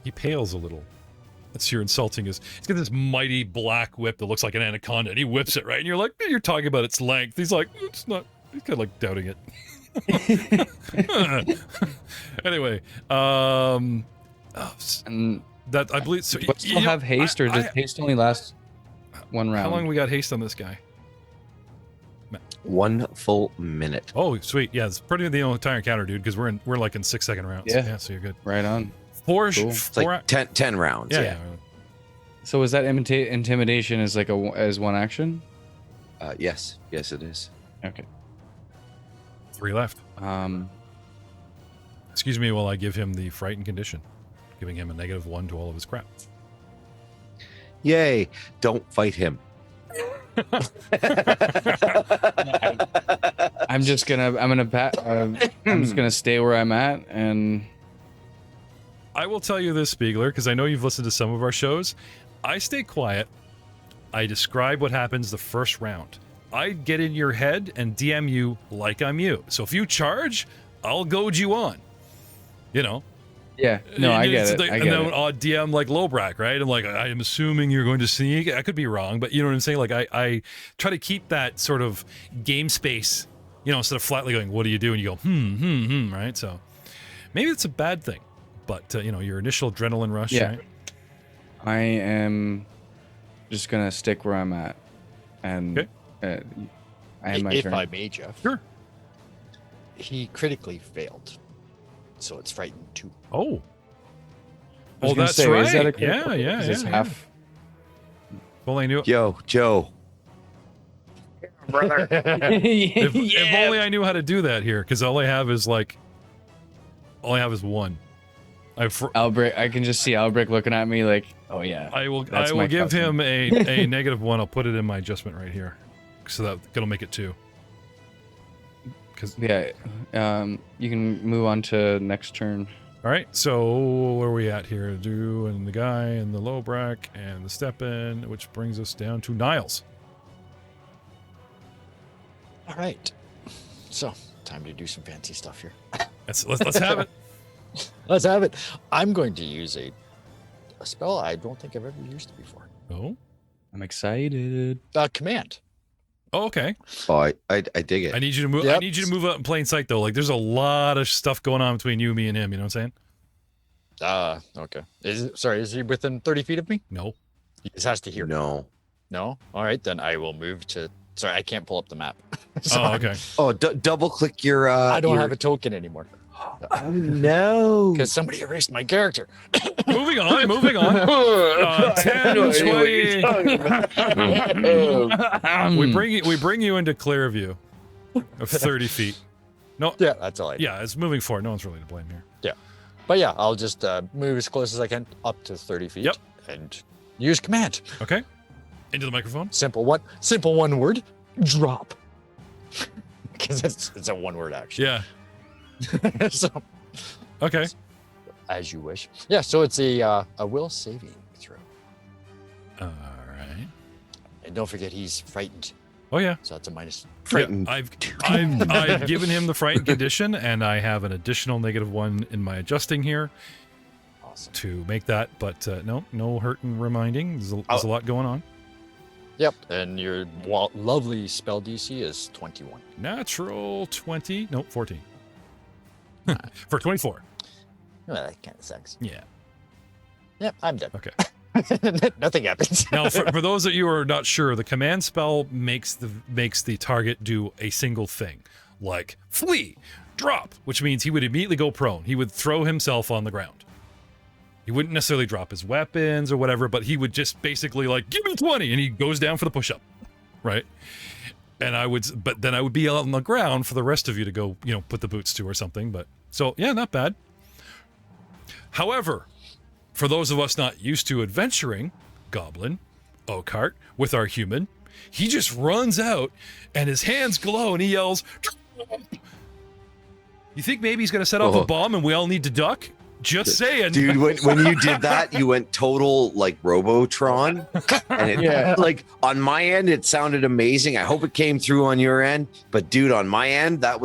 He pales a little. That's your insulting is. He's got this mighty black whip that looks like an anaconda, and he whips it right, and you're like, you're talking about its length. He's like, it's not. He's kind of like doubting it. Anyway, And that I believe. So but still have haste, or does haste only last one round? How long we got haste on this guy? 1 full minute. Oh, sweet. Yeah, it's pretty the entire encounter, dude. Because we're like in 6-second rounds. Yeah. So you're good. Right on. Cool. It's like 10 rounds. Yeah. So is that intimidation as like as one action? Yes, it is. Okay. 3 left. Um. Excuse me while I give him the frightened condition, giving him a -1 to all of his crap. Yay! Don't fight him. I'm just gonna stay where I'm at, and I will tell you this, Spiegler, because I know you've listened to some of our shows. I stay quiet. I describe what happens the first round. I get in your head and DM you like I'm you. So if you charge, I'll goad you on. You know. yeah, no, I get it. Like, I and get then it. I'll DM like Lowbrack, right? I'm like, I am assuming you're going to sneak. I could be wrong, but you know what I'm saying? Like, I try to keep that sort of game space, you know, instead of flatly going, what do you do? And you go, right? So maybe it's a bad thing, but, you know, your initial adrenaline rush, Yeah. right? I am just gonna stick where I'm at, and Okay. I have my If turn. I may, Jeff. Sure. He critically failed, so it's frightened too. Oh. I was Oh, gonna that's say, right. is that a critical? Yeah. Is this half? Well, I knew. Yo, Joe. Brother. If only I knew how to do that here, because all I have is 1. Albrecht, I can just see Albrecht looking at me like, oh yeah. I will That's my give cousin. him a -1. I'll put it in my adjustment right here, so that'll make it 2. Because Yeah, you can move on to next turn. all right, so where are we at here? And the guy and the low brack and the step in, which brings us down to Niles. All right. So, time to do some fancy stuff here. Let's have it. Let's have it. I'm going to use a spell I don't think I've ever used before. Oh, I'm excited. Command. oh, okay. Oh, I dig it. I need you to move. I Yep. need you to move out in plain sight, though. Like, there's a lot of stuff going on between you, me, and him. You know what I'm saying? Okay. Is he within 30 feet of me? No. He just has to hear. No. No? All right, then I will move to. Sorry, I can't pull up the map. Oh, okay. Oh, double click your. I don't your- have a token anymore Oh, no. because somebody erased my character. Moving on. 10, 20. We bring you into clear view of 30 feet. No. Yeah, that's all I do. Yeah, it's moving forward. No one's really to blame here. But yeah, I'll just move as close as I can up to 30 feet. Yep. And use command. Okay. Into the microphone. Simple one word. Drop. Because it's a one word action. Yeah. So Okay. as you wish. Yeah, so it's a will saving throw. All right. And don't forget he's frightened. Oh yeah. So that's a minus. Frightened. Yeah, I've given him the frightened condition, and I have an additional -1 in my adjusting here Awesome. to make that. But no hurt and reminding. There's a lot going on. Yep. And your lovely spell DC is 21. Natural 20. No, 14. For 24. Well, that kind of sucks. Yeah. Yep, I'm dead. Okay. Nothing happens. Now, for those of you who are not sure, the command spell makes the target do a single thing, like flee, drop, which means he would immediately go prone. He would throw himself on the ground. He wouldn't necessarily drop his weapons or whatever, but he would just basically like, give me 20, and he goes down for the push-up, right? And but then I would be on the ground for the rest of you to go, put the boots to or something. But so yeah, not bad. However, for those of us not used to adventuring, Goblin, Oakheart, with our human, he just runs out and his hands glow and he yells, you think maybe he's going to set off a bomb and we all need to duck? Just saying. Dude, when you did that, you went total like Robotron. And it, like on my end, it sounded amazing. I hope it came through on your end. But dude, on my end, that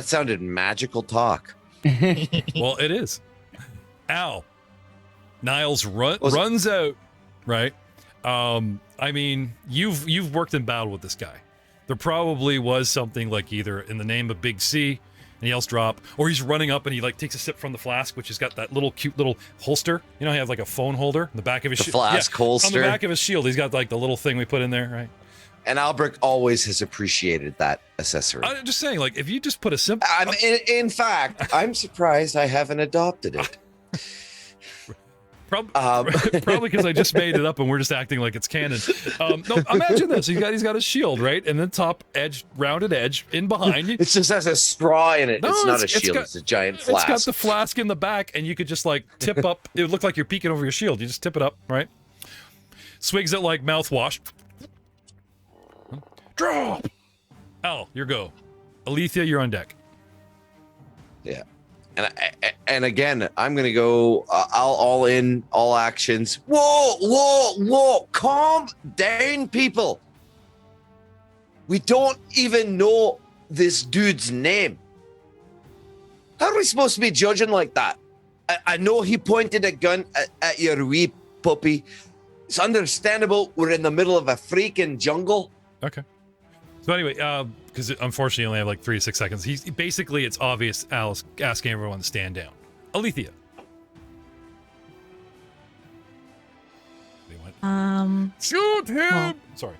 sounded magical talk. Well, it is. Al, Niles runs out, right? I mean, you've worked in battle with this guy. There probably was something like either in the name of Big C, and he yells drop, or he's running up and he like takes a sip from the flask, which has got that little cute little holster. You know, he has like a phone holder in the back of his shield. Flask holster. On the back of his shield, he's got like the little thing we put in there, right? And Albrecht always has appreciated that accessory. I'm just saying, like, if you just put a simple... In fact, I'm surprised I haven't adopted it. Probably because I just made it up and we're just acting like it's canon. No, imagine this. He's got his shield, right? And then top edge, rounded edge in behind you. It just has a straw in it. No, it's not a shield. It's a giant flask. It's got the flask in the back and you could just like tip up. It would look like you're peeking over your shield. You just tip it up, right? Swigs it like mouthwash. Drop! Al, your go. Alethea, you're on deck. Yeah. And again, I'm going to go all in, all actions. Whoa. Calm down, people. We don't even know this dude's name. How are we supposed to be judging like that? I know he pointed a gun at your wee puppy. It's understandable. We're in the middle of a freaking jungle. Okay. So anyway, because unfortunately you only have like 3 to 6 seconds. He's basically, it's obvious Al's asking everyone to stand down. Alethea. Shoot him! Well, sorry.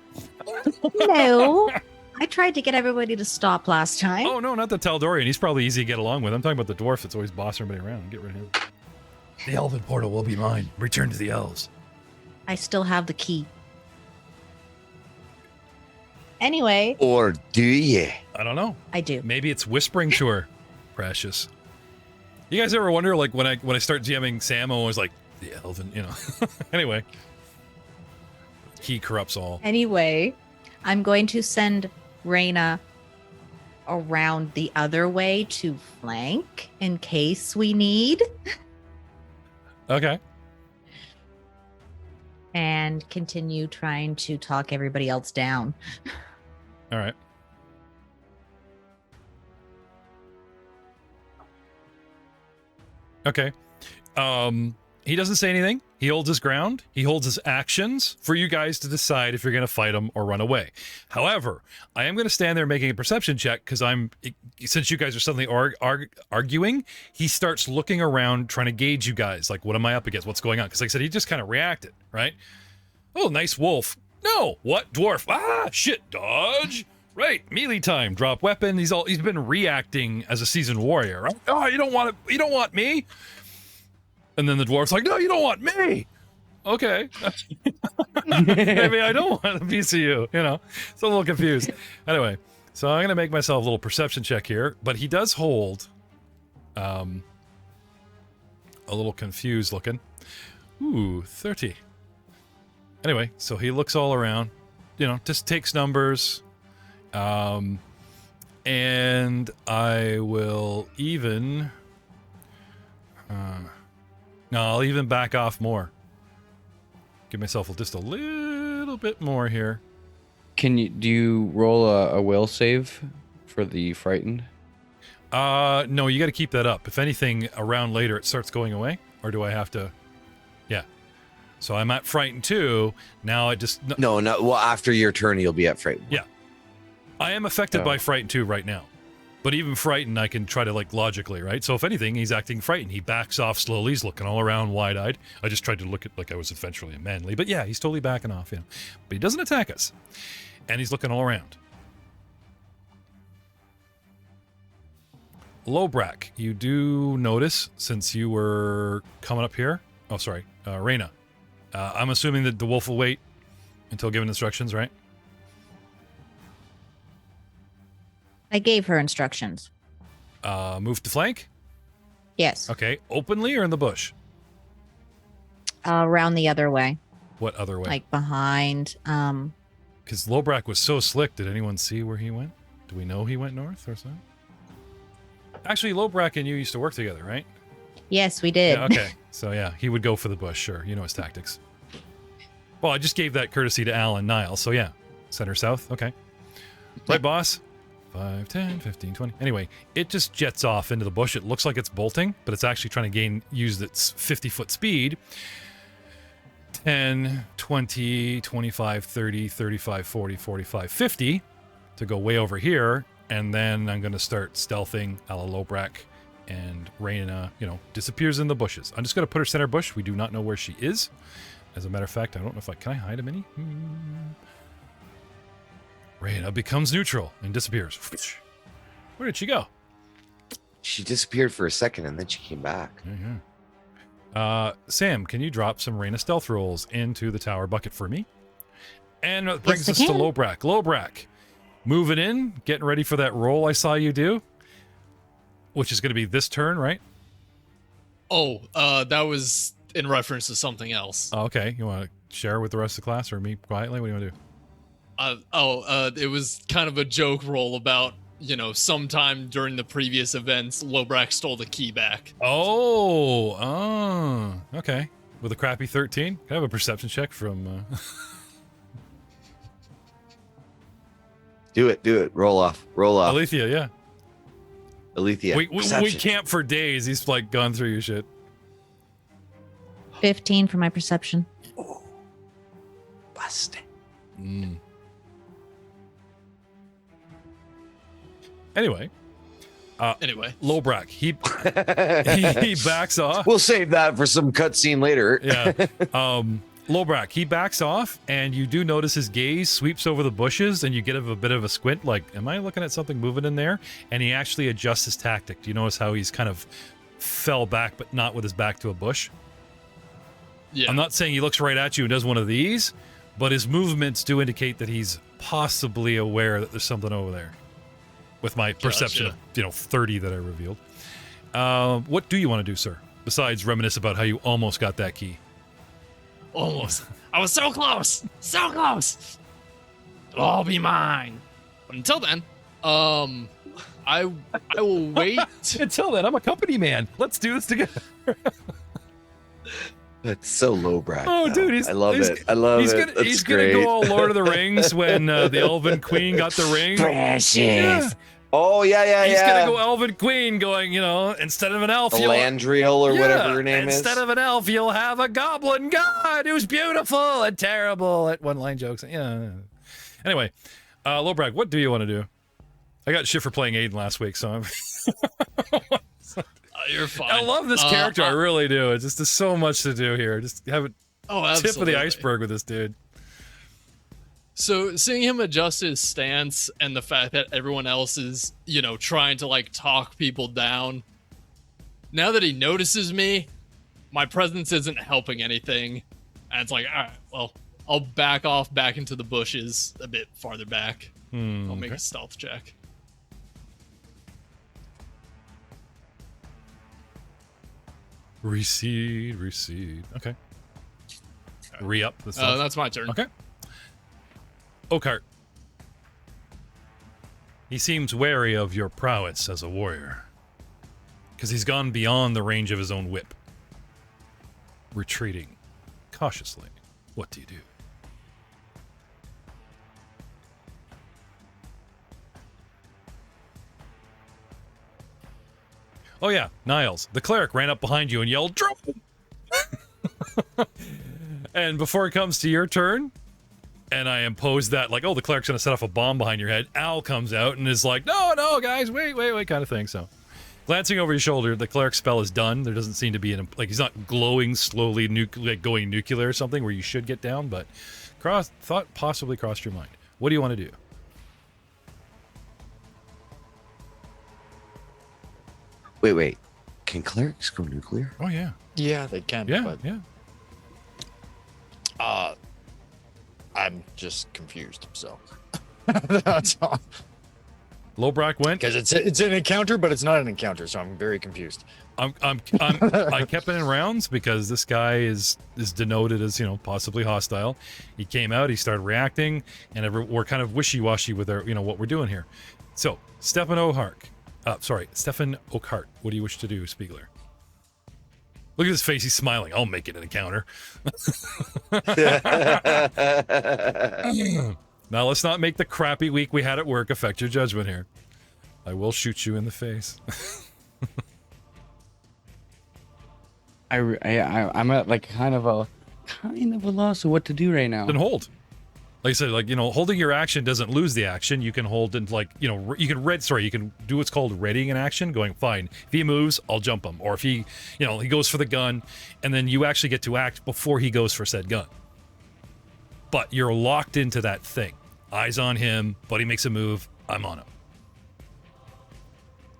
No. I tried to get everybody to stop last time. Oh no, not the Taladian. He's probably easy to get along with. I'm talking about the dwarf that's always bossing everybody around. Get rid of him. The Elven portal will be mine. Return to the elves. I still have the key. Anyway. Or do you? I don't know. I do. Maybe it's whispering to her. Precious. You guys ever wonder, like, when I start GMing Sam, I'm always like, the Elven, you know. Anyway. He corrupts all. Anyway, I'm going to send Reyna around the other way to flank in case we need. Okay. And continue trying to talk everybody else down. All right. Okay. He doesn't say anything. He holds his ground. He holds his actions for you guys to decide if you're going to fight him or run away. However, I am going to stand there making a perception check because since you guys are suddenly arguing, he starts looking around trying to gauge you guys. Like, what am I up against? What's going on? Because like I said, he just kind of reacted, right? Oh, nice wolf. No. What? Dwarf. Ah, shit. Dodge. Right. Melee time. Drop weapon. He's been reacting as a seasoned warrior, right? Oh, you don't want me? And then the dwarf's like, no, you don't want me. Okay. Maybe I don't want a piece of you, you know. It's a little confused. Anyway, so I'm going to make myself a little perception check here, but he does hold a little confused looking. Ooh, 30. Anyway, so he looks all around, you know, just takes numbers. And I will even... no, I'll even back off more. Give myself just a little bit more here. Do you roll a will save for the frightened? No, you got to keep that up. If anything, around later it starts going away, or do I have to? Yeah. So I'm at frightened 2. Now I just no. Well, after your turn, you'll be at frightened. Yeah. I am affected by frightened 2 right now. But even frightened, I can try to, like, logically, right? So if anything, he's acting frightened. He backs off slowly. He's looking all around wide-eyed. I just tried to look at like I was eventually manly. But yeah, he's totally backing off, yeah. But he doesn't attack us. And he's looking all around. Lobrak, you do notice, since you were coming up here... Oh, sorry. Reyna. I'm assuming that the wolf will wait until given instructions, right? I gave her instructions. Move to flank? Yes. Okay. Openly or in the bush? Around the other way, What other way? like behind. Because Lobrak was so slick. Did anyone see where he went? Do we know he went north or something? Actually, Lobrak and you used to work together, right? Yes, we did. Yeah, okay. So yeah, he would go for the bush, sure. You know his tactics. Well, I just gave that courtesy to Al and Niall, so yeah. Center south, okay. Right, boss? 5, 10, 15, 20. Anyway, it just jets off into the bush. It looks like it's bolting, but it's actually trying to use its 50-foot speed. 10, 20, 25, 30, 35, 40, 45, 50 to go way over here. And then I'm going to start stealthing a la Lobrak, and Raina, disappears in the bushes. I'm just going to put her center bush. We do not know where she is. As a matter of fact, I don't know if can I hide a mini? Raina becomes neutral and disappears. Where did she go? She disappeared for a second and then she came back. Yeah. Sam, can you drop some Raina stealth rolls into the tower bucket for me? And it brings us to Lobrak. Lobrak, moving in, getting ready for that roll I saw you do, which is going to be this turn, right? Oh, that was in reference to something else. Oh, okay. You want to share with the rest of the class or me quietly? What do you want to do? It was kind of a joke roll about, sometime during the previous events, Lobrak stole the key back. Oh, okay. With a crappy 13? Can I have a perception check from... Do it. Roll off. Alethea, yeah. Alethea. We camp for days. He's like gone through your shit. 15 for my perception. Busted. Anyway, Lobrak, he backs off. We'll save that for some cutscene later. Yeah. Lobrak, he backs off, and you do notice his gaze sweeps over the bushes, and you get a bit of a squint, like, am I looking at something moving in there? And he actually adjusts his tactic. Do you notice how he's kind of fell back, but not with his back to a bush? Yeah. I'm not saying he looks right at you and does one of these, but his movements do indicate that he's possibly aware that there's something over there. With my perception of 30 that I revealed. What do you want to do, sir? Besides reminisce about how you almost got that key. Almost. I was so close. So close. It'll all be mine. But until then, I will wait. Until then, I'm a company man. Let's do this together. That's so Lobrak. Oh, dude, I love it. He's gonna go all Lord of the Rings when the Elven Queen got the ring. Precious. Yeah. Oh yeah. He's gonna go Elven Queen, going, instead of an elf, Landriel or whatever her name is. Instead of an elf, you'll have a goblin god who's beautiful and terrible at one-line jokes. Yeah. Anyway, Lobrak, what do you want to do? I got shit for playing Aiden last week, so I'm. You're fine. I love this character. I really do. It's just there's so much to do here. Just have a tip of the iceberg with this dude. So seeing him adjust his stance and the fact that everyone else is, trying to talk people down. Now that he notices me, my presence isn't helping anything. And it's like, all right, well, I'll back off back into the bushes a bit farther back. I'll make a stealth check. Recede. Okay. Re-up the stuff. That's my turn. Okay. Oakheart. He seems wary of your prowess as a warrior. Because he's gone beyond the range of his own whip. Retreating cautiously. What do you do? Oh yeah, Niles. The cleric ran up behind you and yelled, "Drone!" And before it comes to your turn, and I impose that, the cleric's gonna set off a bomb behind your head, Al comes out and is like, no, guys, wait, kind of thing. So, glancing over your shoulder, the cleric's spell is done. There doesn't seem to be he's not glowing slowly, going nuclear or something where you should get down, but thought possibly crossed your mind. What do you want to do? Wait. Can clerics go nuclear? Oh yeah. Yeah, they can. Yeah, but, yeah. I'm just confused. So that's all. Lobrak went. Because it's an encounter, but it's not an encounter, so I'm very confused. I kept it in rounds because this guy is denoted as, possibly hostile. He came out, he started reacting, and we're kind of wishy-washy with our, what we're doing here. So, Stefan Oakheart. What do you wish to do, Spiegler? Look at his face, he's smiling. I'll make it an encounter. Now, let's not make the crappy week we had at work affect your judgment here. I will shoot you in the face. I'm at like kind of a loss of what to do right now. Then hold. Like I said, holding your action doesn't lose the action. You can hold and you can do what's called readying an action, going, fine, if he moves, I'll jump him. Or if he, he goes for the gun, and then you actually get to act before he goes for said gun. But you're locked into that thing. Eyes on him, but he makes a move, I'm on him.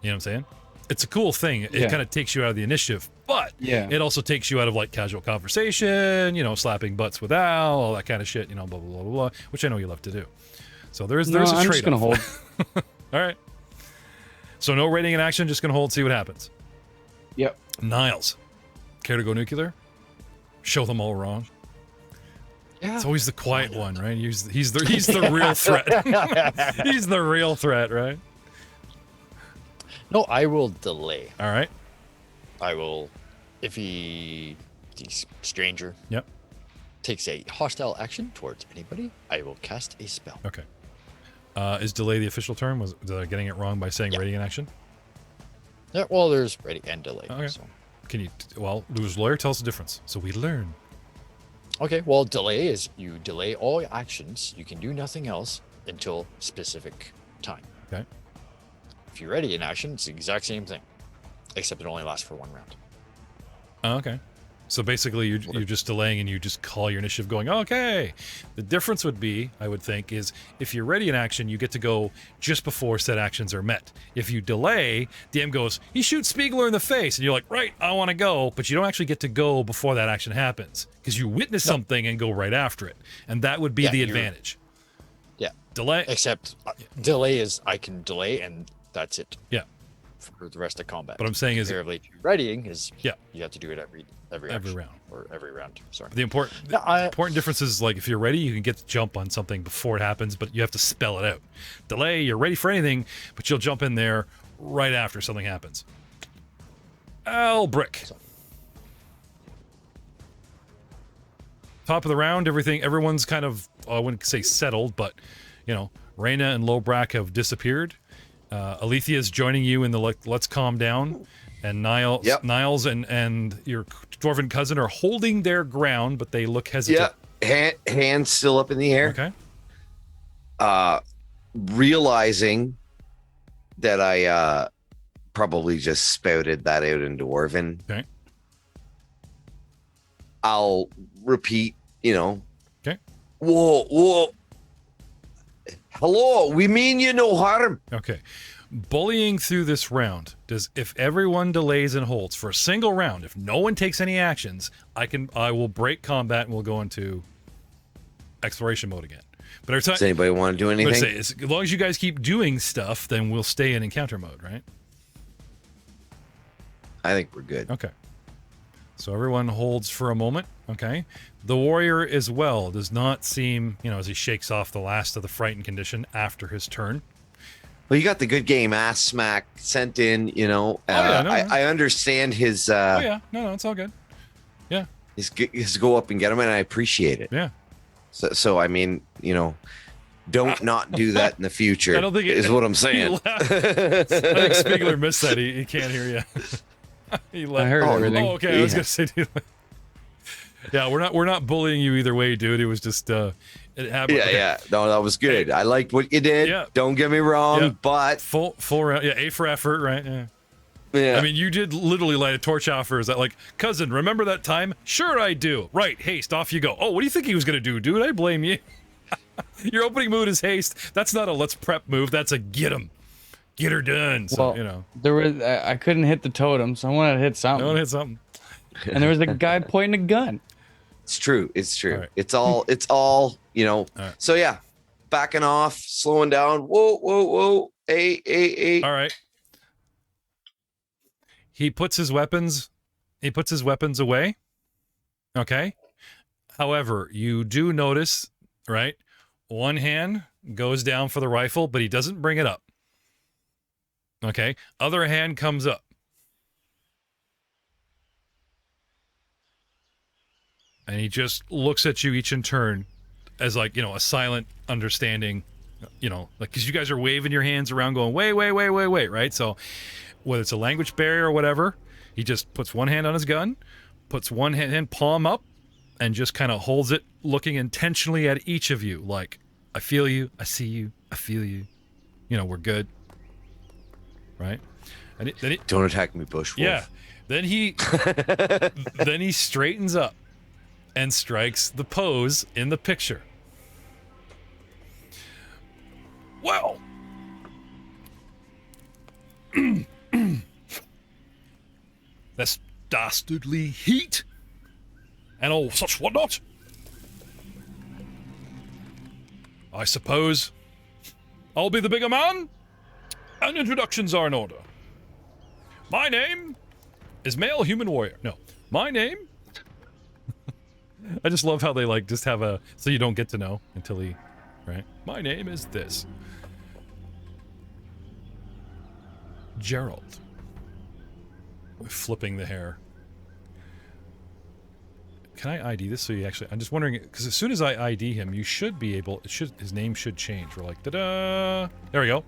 You know what I'm saying? It's a cool thing. It kind of takes you out of the initiative, but it also takes you out of casual conversation, slapping butts with Al, all that kind of shit, blah, blah, blah, blah, which I know you love to do. So there's a trade-off. I'm just going to hold. All right. So no raiding in action, just going to hold, see what happens. Yep. Niles. Care to go nuclear? Show them all wrong. Yeah. It's always the quiet one, right? He's the real threat. He's the real threat, right? No, I will delay. All right. I will, if the stranger takes a hostile action towards anybody, I will cast a spell. Okay. Is delay the official term? Was getting it wrong by saying ready in action? Yeah, well, there's ready and delay. Okay. So. Can you, Lou's lawyer tells the difference, so we learn. Okay, well, delay is you delay all actions. You can do nothing else until specific time. Okay. If you're ready in action, it's the exact same thing, except it only lasts for one round. Oh, okay. So basically, you're just delaying and you just call your initiative going, okay. The difference would be, I would think, is if you're ready in action, you get to go just before said actions are met. If you delay, DM goes, he shoots Spiegler in the face, and you're like, right, I want to go, but you don't actually get to go before that action happens because you witness something and go right after it. And that would be the advantage. Yeah. Delay. Except delay is I can delay and that's it. Yeah. For the rest of combat. But I'm saying is readying is you have to do it every round or every round. Sorry. The important difference is if you're ready, you can get to jump on something before it happens, but you have to spell it out. Delay, you're ready for anything, but you'll jump in there right after something happens. Albrick. Top of the round, everyone's kind of, I wouldn't say settled, but Reyna and Lobrak have disappeared. Alethea's joining you in the let's calm down, and Niles and your dwarven cousin are holding their ground, but they look hesitant. Yeah, hands still up in the air. Okay. Realizing that I probably just spouted that out in dwarven. Okay. I'll repeat. Okay. Whoa. Hello, we mean you no harm. Okay. Bullying through this round, if everyone delays and holds for a single round, if no one takes any actions, I will break combat and we'll go into exploration mode again. But does anybody want to do anything? As long as you guys keep doing stuff, then we'll stay in encounter mode, right? I think we're good. Okay. So everyone holds for a moment. Okay. The warrior as well does not seem, as he shakes off the last of the frightened condition after his turn. Well, you got the good game ass smack sent in, I understand his no, it's all good. Yeah. His go up and get him, and I appreciate it. Yeah. So I mean, don't not do that in the future. I don't think is what I'm saying. I think Spiegler missed that. He can't hear you. I heard everything. Oh, okay. I was gonna say, dude. Yeah, we're not bullying you either way, dude. It was just it happened. Yeah. No, that was good. I liked what you did. Yeah. Don't get me wrong, but full round. Yeah, A for effort, right? Yeah. Yeah. I mean, you did literally light a torch off her. Is that like, cousin, remember that time? Sure I do. Right, haste, off you go. Oh, what do you think he was gonna do, dude? I blame you. Your opening move is haste. That's not a let's prep move. That's a get him. Get her done. So, there was I couldn't hit the totem, so I wanted to hit something. I want to hit something. And there was a guy pointing a gun. It's true. Right. It's all, Right. So yeah, backing off, slowing down. Whoa. Hey. All right. He puts his weapons away. Okay. However, you do notice, right? One hand goes down for the rifle, but he doesn't bring it up. Okay. Other hand comes up. And he just looks at you each in turn as like, a silent understanding, like, because you guys are waving your hands around going, wait, right? So whether it's a language barrier or whatever, he just puts one hand on his gun, puts one hand palm up, and just kind of holds it looking intentionally at each of you. Like, I feel you, I see you, I feel you. We're good. Right? And then Don't attack me, Bushwolf. Yeah. Then he straightens up and strikes the pose in the picture. Well, this dastardly heat and all such whatnot. I suppose I'll be the bigger man, and introductions are in order. My name is Male Human Warrior. No, my name... I just love how they just have so you don't get to know until he, right? My name is this. Gerald. Flipping the hair. Can I ID this so you actually... I'm just wondering, because as soon as I ID him, you should be able... his name should change. We're like, ta-da! There we go.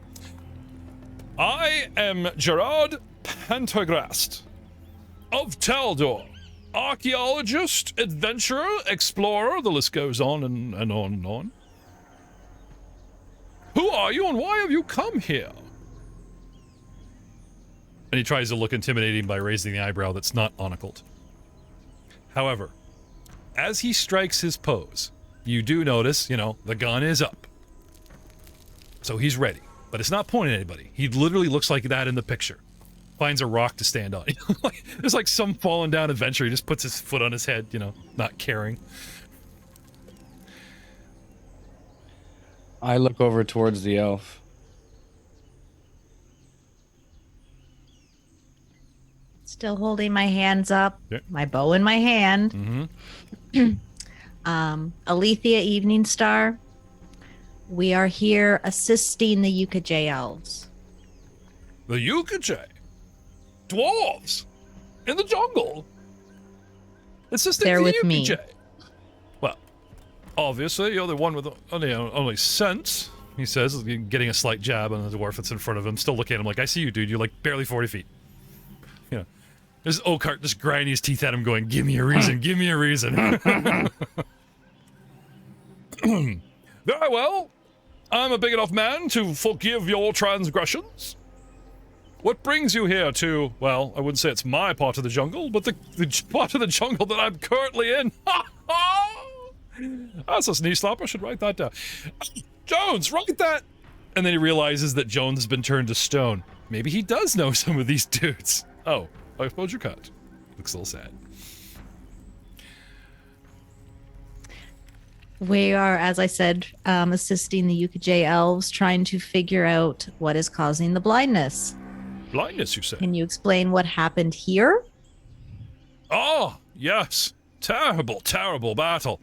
I am Gerard Pendergrast of Taldor. Archaeologist, adventurer, explorer, the list goes on and on and on. Who are you and why have you come here? And he tries to look intimidating by raising the eyebrow that's not onacled. However, as he strikes his pose, you do notice, the gun is up. So he's ready, but it's not pointing at anybody. He literally looks like that in the picture. Finds a rock to stand on. There's like some fallen down adventurer. He just puts his foot on his head, not caring. I look over towards the elf. Still holding my hands up, Yeah. my bow in my hand. Mm-hmm. Alethea Evening Star. We are here assisting the Ukaj elves. The Ukaj? Dwarves? In the jungle? Assisting They're the with Ukaj? me. Well, obviously, you're the one with only sense, he says, getting a slight jab on the dwarf that's in front of him, still looking at him like, I see you, dude. You're like barely 40 feet. There's Oakheart just grinding his teeth at him going, give me a reason, give me a reason. Very well. I'm a big enough man to forgive your transgressions. What brings you here to, well, I wouldn't say it's my part of the jungle, but the part of the jungle that I'm currently in. That's a sneeze slap. I should write that down. Jones, write that. And then he realizes that Jones has been turned to stone. Maybe he does know some of these dudes. Oh, I suppose you're cut. Looks a little sad. We are, as I said, assisting the Ukaj elves, trying to figure out what is causing the blindness. Blindness, you say? Can you explain what happened here? Oh, yes. Terrible, terrible battle.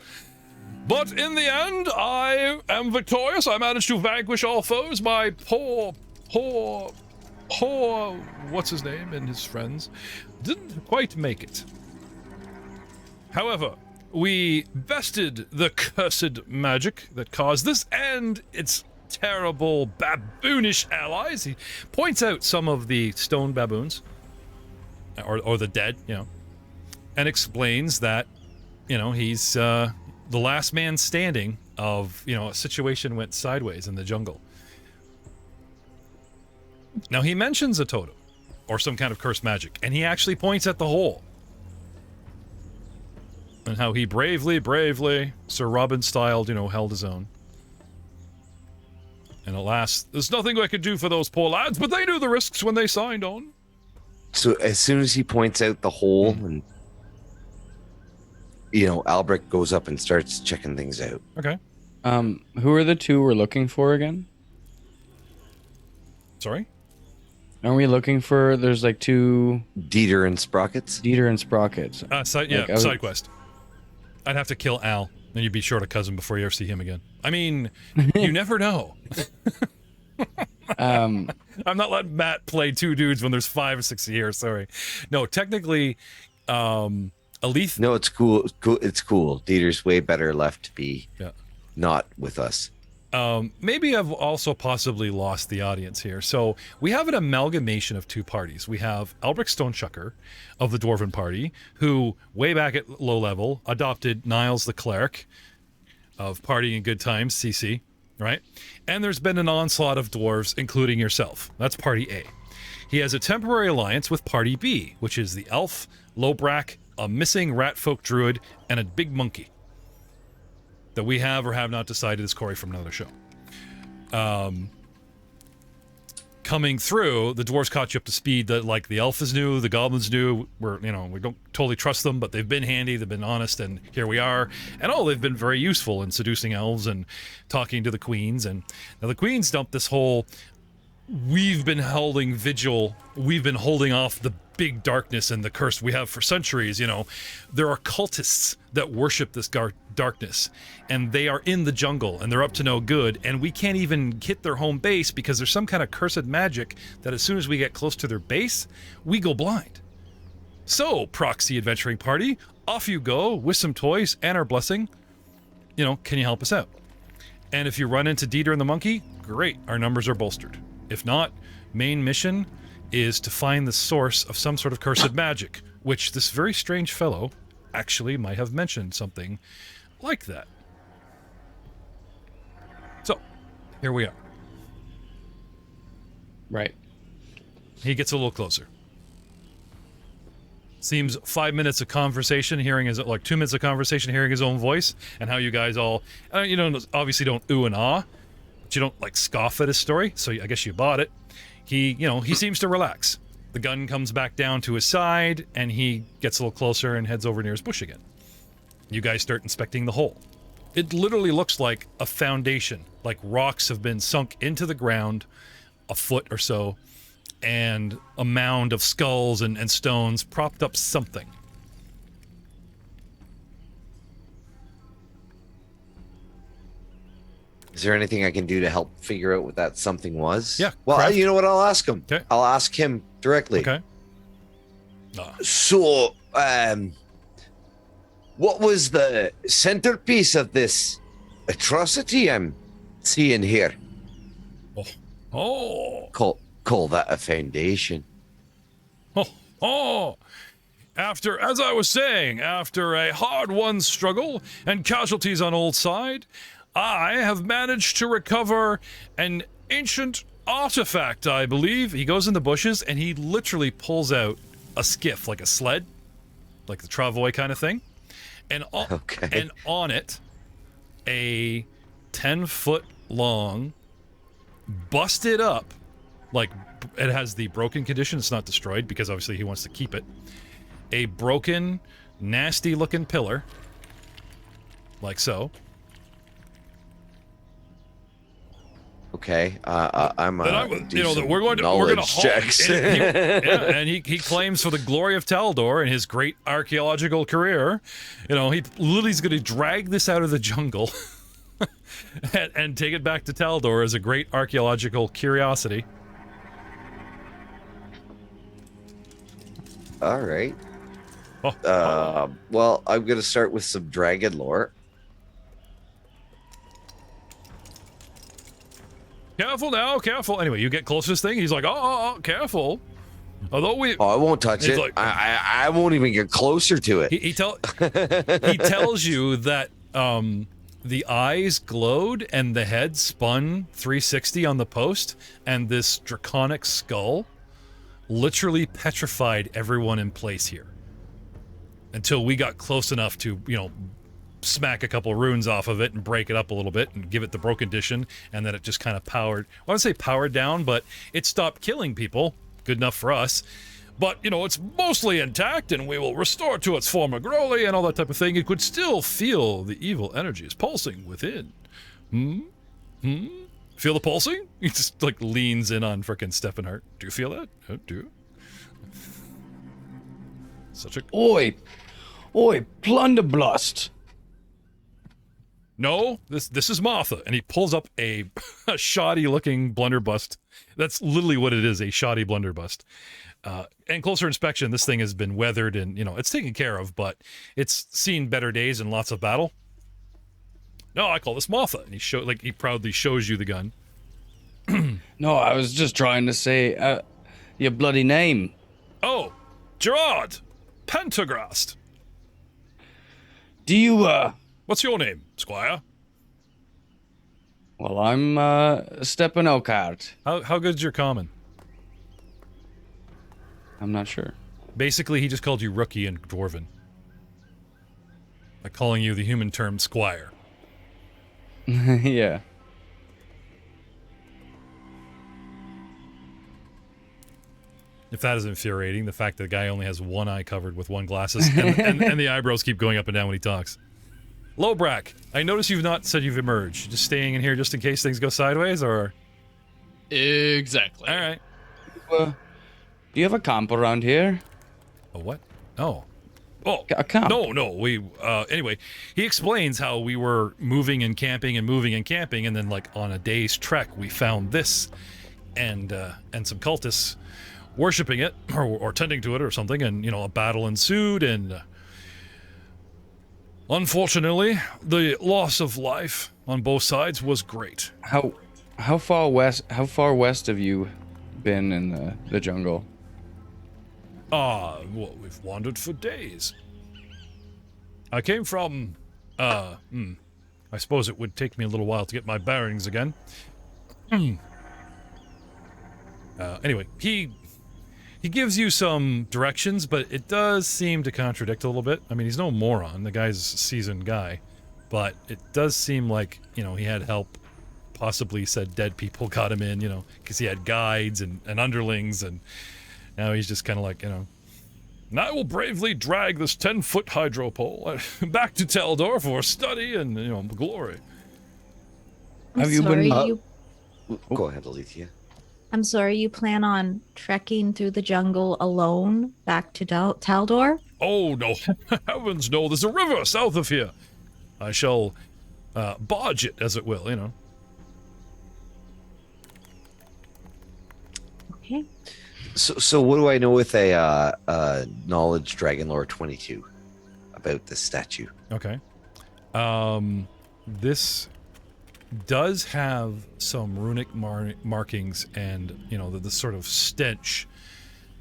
But in the end, I am victorious. I managed to vanquish all foes. My poor, what's his name, and his friends didn't quite make it. However, we bested the cursed magic that caused this and its terrible baboonish allies. He points out some of the stone baboons, or the dead, and explains that, he's the last man standing of, a situation went sideways in the jungle. Now, he mentions a totem, or some kind of cursed magic, and he actually points at the hole. And how he bravely, Sir Robin-styled, held his own. And alas, there's nothing I could do for those poor lads, but they knew the risks when they signed on. So as soon as he points out the hole, and Albrecht goes up and starts checking things out. Okay. Who are the two we're looking for again? Sorry? Aren't we looking for? There's like 2 Dieter and Sprockets. Dieter and Sprockets. Side quest. I'd have to kill Al, and you'd be short a cousin before you ever see him again. I mean, you never know. I'm not letting Matt play 2 dudes when there's 5 or 6 here. Sorry. No, technically, Alith. No, it's cool. It's cool. Dieter's way better left to be not with us. Maybe I've also possibly lost the audience here. So we have an amalgamation of 2 parties. We have Albrecht Stonechucker of the Dwarven Party, who way back at low level adopted Niles the Cleric of Partying in Good Times, CC, right? And there's been an onslaught of dwarves, including yourself. That's Party A. He has a temporary alliance with Party B, which is the Elf, Lobrak, a missing Ratfolk Druid, and a big monkey that we have or have not decided is Corey from another show. Coming through, the dwarves caught you up to speed that like the elf is new, the goblins new. We don't totally trust them, but they've been handy, they've been honest, and here we are. And they've been very useful in seducing elves and talking to the queens. And now the queens dumped this whole, we've been holding vigil, we've been holding off the big darkness and the curse we have for centuries. There are cultists that worship this darkness, and they are in the jungle, and they're up to no good, and we can't even hit their home base because there's some kind of cursed magic that as soon as we get close to their base, we go blind. So, proxy adventuring party, off you go with some toys and our blessing. Can you help us out? And if you run into Dieter and the monkey, great, our numbers are bolstered. If not, main mission is to find the source of some sort of cursed magic, which this very strange fellow actually might have mentioned something like that. So, here we are. Right. He gets a little closer. Seems 5 minutes of conversation, hearing his, 2 minutes of conversation, hearing his own voice, and how you guys all, obviously don't ooh and ah, but you don't, scoff at his story, so I guess you bought it. He seems to relax. The gun comes back down to his side, and he gets a little closer and heads over near his bush again. You guys start inspecting the hole. It literally looks like a foundation, like rocks have been sunk into the ground a foot or so, and a mound of skulls and stones propped up something. Is there anything I can do to help figure out what that something was? Yeah. Well, craft. you know what? I'll ask him. Okay. I'll ask him directly. Okay. So, what was the centerpiece of this atrocity I'm seeing here? Oh. Call that a foundation. As I was saying, after a hard-won struggle and casualties on old side, I have managed to recover an ancient artifact, I believe. He goes in the bushes and he literally pulls out a skiff, like a sled, like the travoy kind of thing. And on it, a 10-foot long, busted up, it has the broken condition, it's not destroyed because obviously he wants to keep it. A broken, nasty looking pillar, like so. Okay, I'm we're going to knowledge checks. And he claims for the glory of Taldor and his great archaeological career, he literally's going to drag this out of the jungle and take it back to Taldor as a great archaeological curiosity. All right. Well, I'm going to start with some dragon lore. Careful now, careful. Anyway, you get close to this thing. He's like, careful. Although I won't touch it. Like, I won't even get closer to it. He tells you that the eyes glowed and the head spun 360 on the post, and this draconic skull literally petrified everyone in place here until we got close enough to, smack a couple runes off of it and break it up a little bit and give it the broken condition, and then it just kind of powered, I want to say powered down, but it stopped killing people. Good enough for us. But, it's mostly intact, and we will restore to its former glory and all that type of thing. It could still feel the evil energies pulsing within. Feel the pulsing? He just like leans in on frickin' Steppenhart. Do you feel that? Oh, do you? Such a... Oi, plunderblust. No, this is Martha. And he pulls up a shoddy-looking blunderbuss. That's literally what it is, a shoddy blunderbuss. And closer inspection, this thing has been weathered and, it's taken care of, but it's seen better days and lots of battle. No, I call this Martha. And he proudly shows you the gun. No, I was just trying to say, your bloody name. Oh, Gerard Pentagrast. Do you, What's your name, Squire? Well, I'm, Stepan Oakheart. How good's your common? I'm not sure. Basically, he just called you rookie and dwarven. By calling you the human term Squire. Yeah. If that is infuriating, the fact that the guy only has one eye covered with one glasses and the eyebrows keep going up and down when he talks. Lobrak, I notice you've not said you've emerged. Just staying in here just in case things go sideways, or? Exactly. All right. Do you have a camp around here? A what? Oh. Oh. A camp? No. Anyway, he explains how we were moving and camping, and then, like, on a day's trek, we found this, and some cultists worshipping it, or tending to it, or something, and, a battle ensued, and... unfortunately, the loss of life on both sides was great. How far west have you been in the jungle? Well, we've wandered for days. I came from, I suppose it would take me a little while to get my bearings again. Anyway, he gives you some directions, but it does seem to contradict a little bit. I mean, he's no moron. The guy's a seasoned guy. But it does seem like, he had help. Possibly said dead people got him in, because he had guides and underlings, and now he's just kind of like, and I will bravely drag this 10-foot hydro pole back to Taldor for study and, glory. Have you been... Go ahead, Alethea. I'm sorry, you plan on trekking through the jungle alone back to Taldor? Oh, no. Heavens, no. There's a river south of here. I shall barge it, as it will, Okay. So what do I know with a knowledge dragon lore 22 about this statue? Okay. This does have some runic markings and, the sort of stench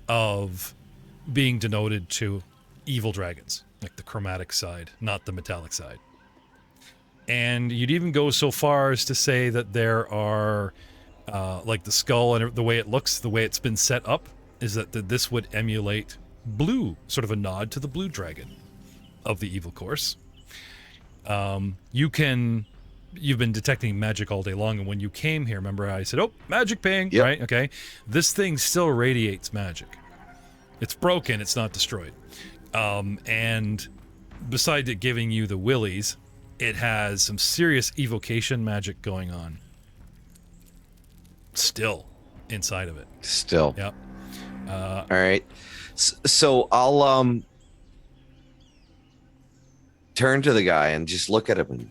of being denoted to evil dragons, like the chromatic side, not the metallic side. And you'd even go so far as to say that there are, like the skull and the way it looks, the way it's been set up, is that this would emulate blue, sort of a nod to the blue dragon of the evil course. You've been detecting magic all day long, and when you came here, remember I said, oh, magic ping, yep. Right? Okay. This thing still radiates magic. It's broken, it's not destroyed. And besides it giving you the willies, it has some serious evocation magic going on. Still inside of it. Still. Yep. All right. So I'll turn to the guy and just look at him and...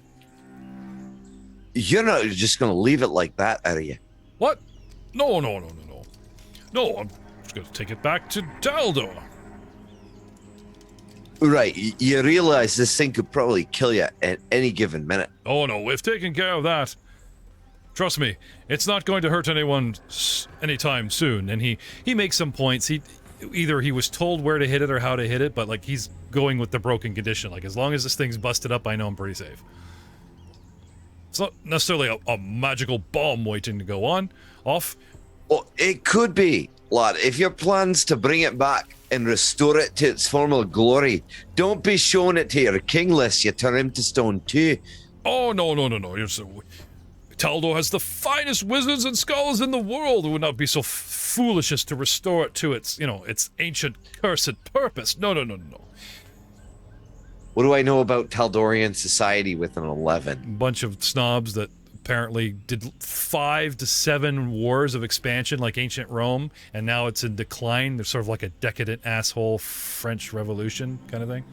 You're not just going to leave it like that, are you? What? No. No, I'm just going to take it back to Taldor. Right. You realize this thing could probably kill you at any given minute. Oh, no, we've taken care of that. Trust me, it's not going to hurt anyone anytime soon. And he makes some points. Either he was told where to hit it or how to hit it, but, like, he's going with the broken condition. Like, as long as this thing's busted up, I know I'm pretty safe. It's not necessarily a magical bomb waiting to go off. Well, it could be, lad. If your plan's to bring it back and restore it to its former glory, don't be showing it to your king lest you turn him to stone too. Oh, no. Taldor has the finest wizards and scholars in the world. It would not be so foolish as to restore it to its, its ancient cursed purpose. No. What do I know about Taldorian society with an 11? Bunch of snobs that apparently did 5 to 7 wars of expansion like ancient Rome, and now it's in decline. There's sort of like a decadent asshole French Revolution kind of thing.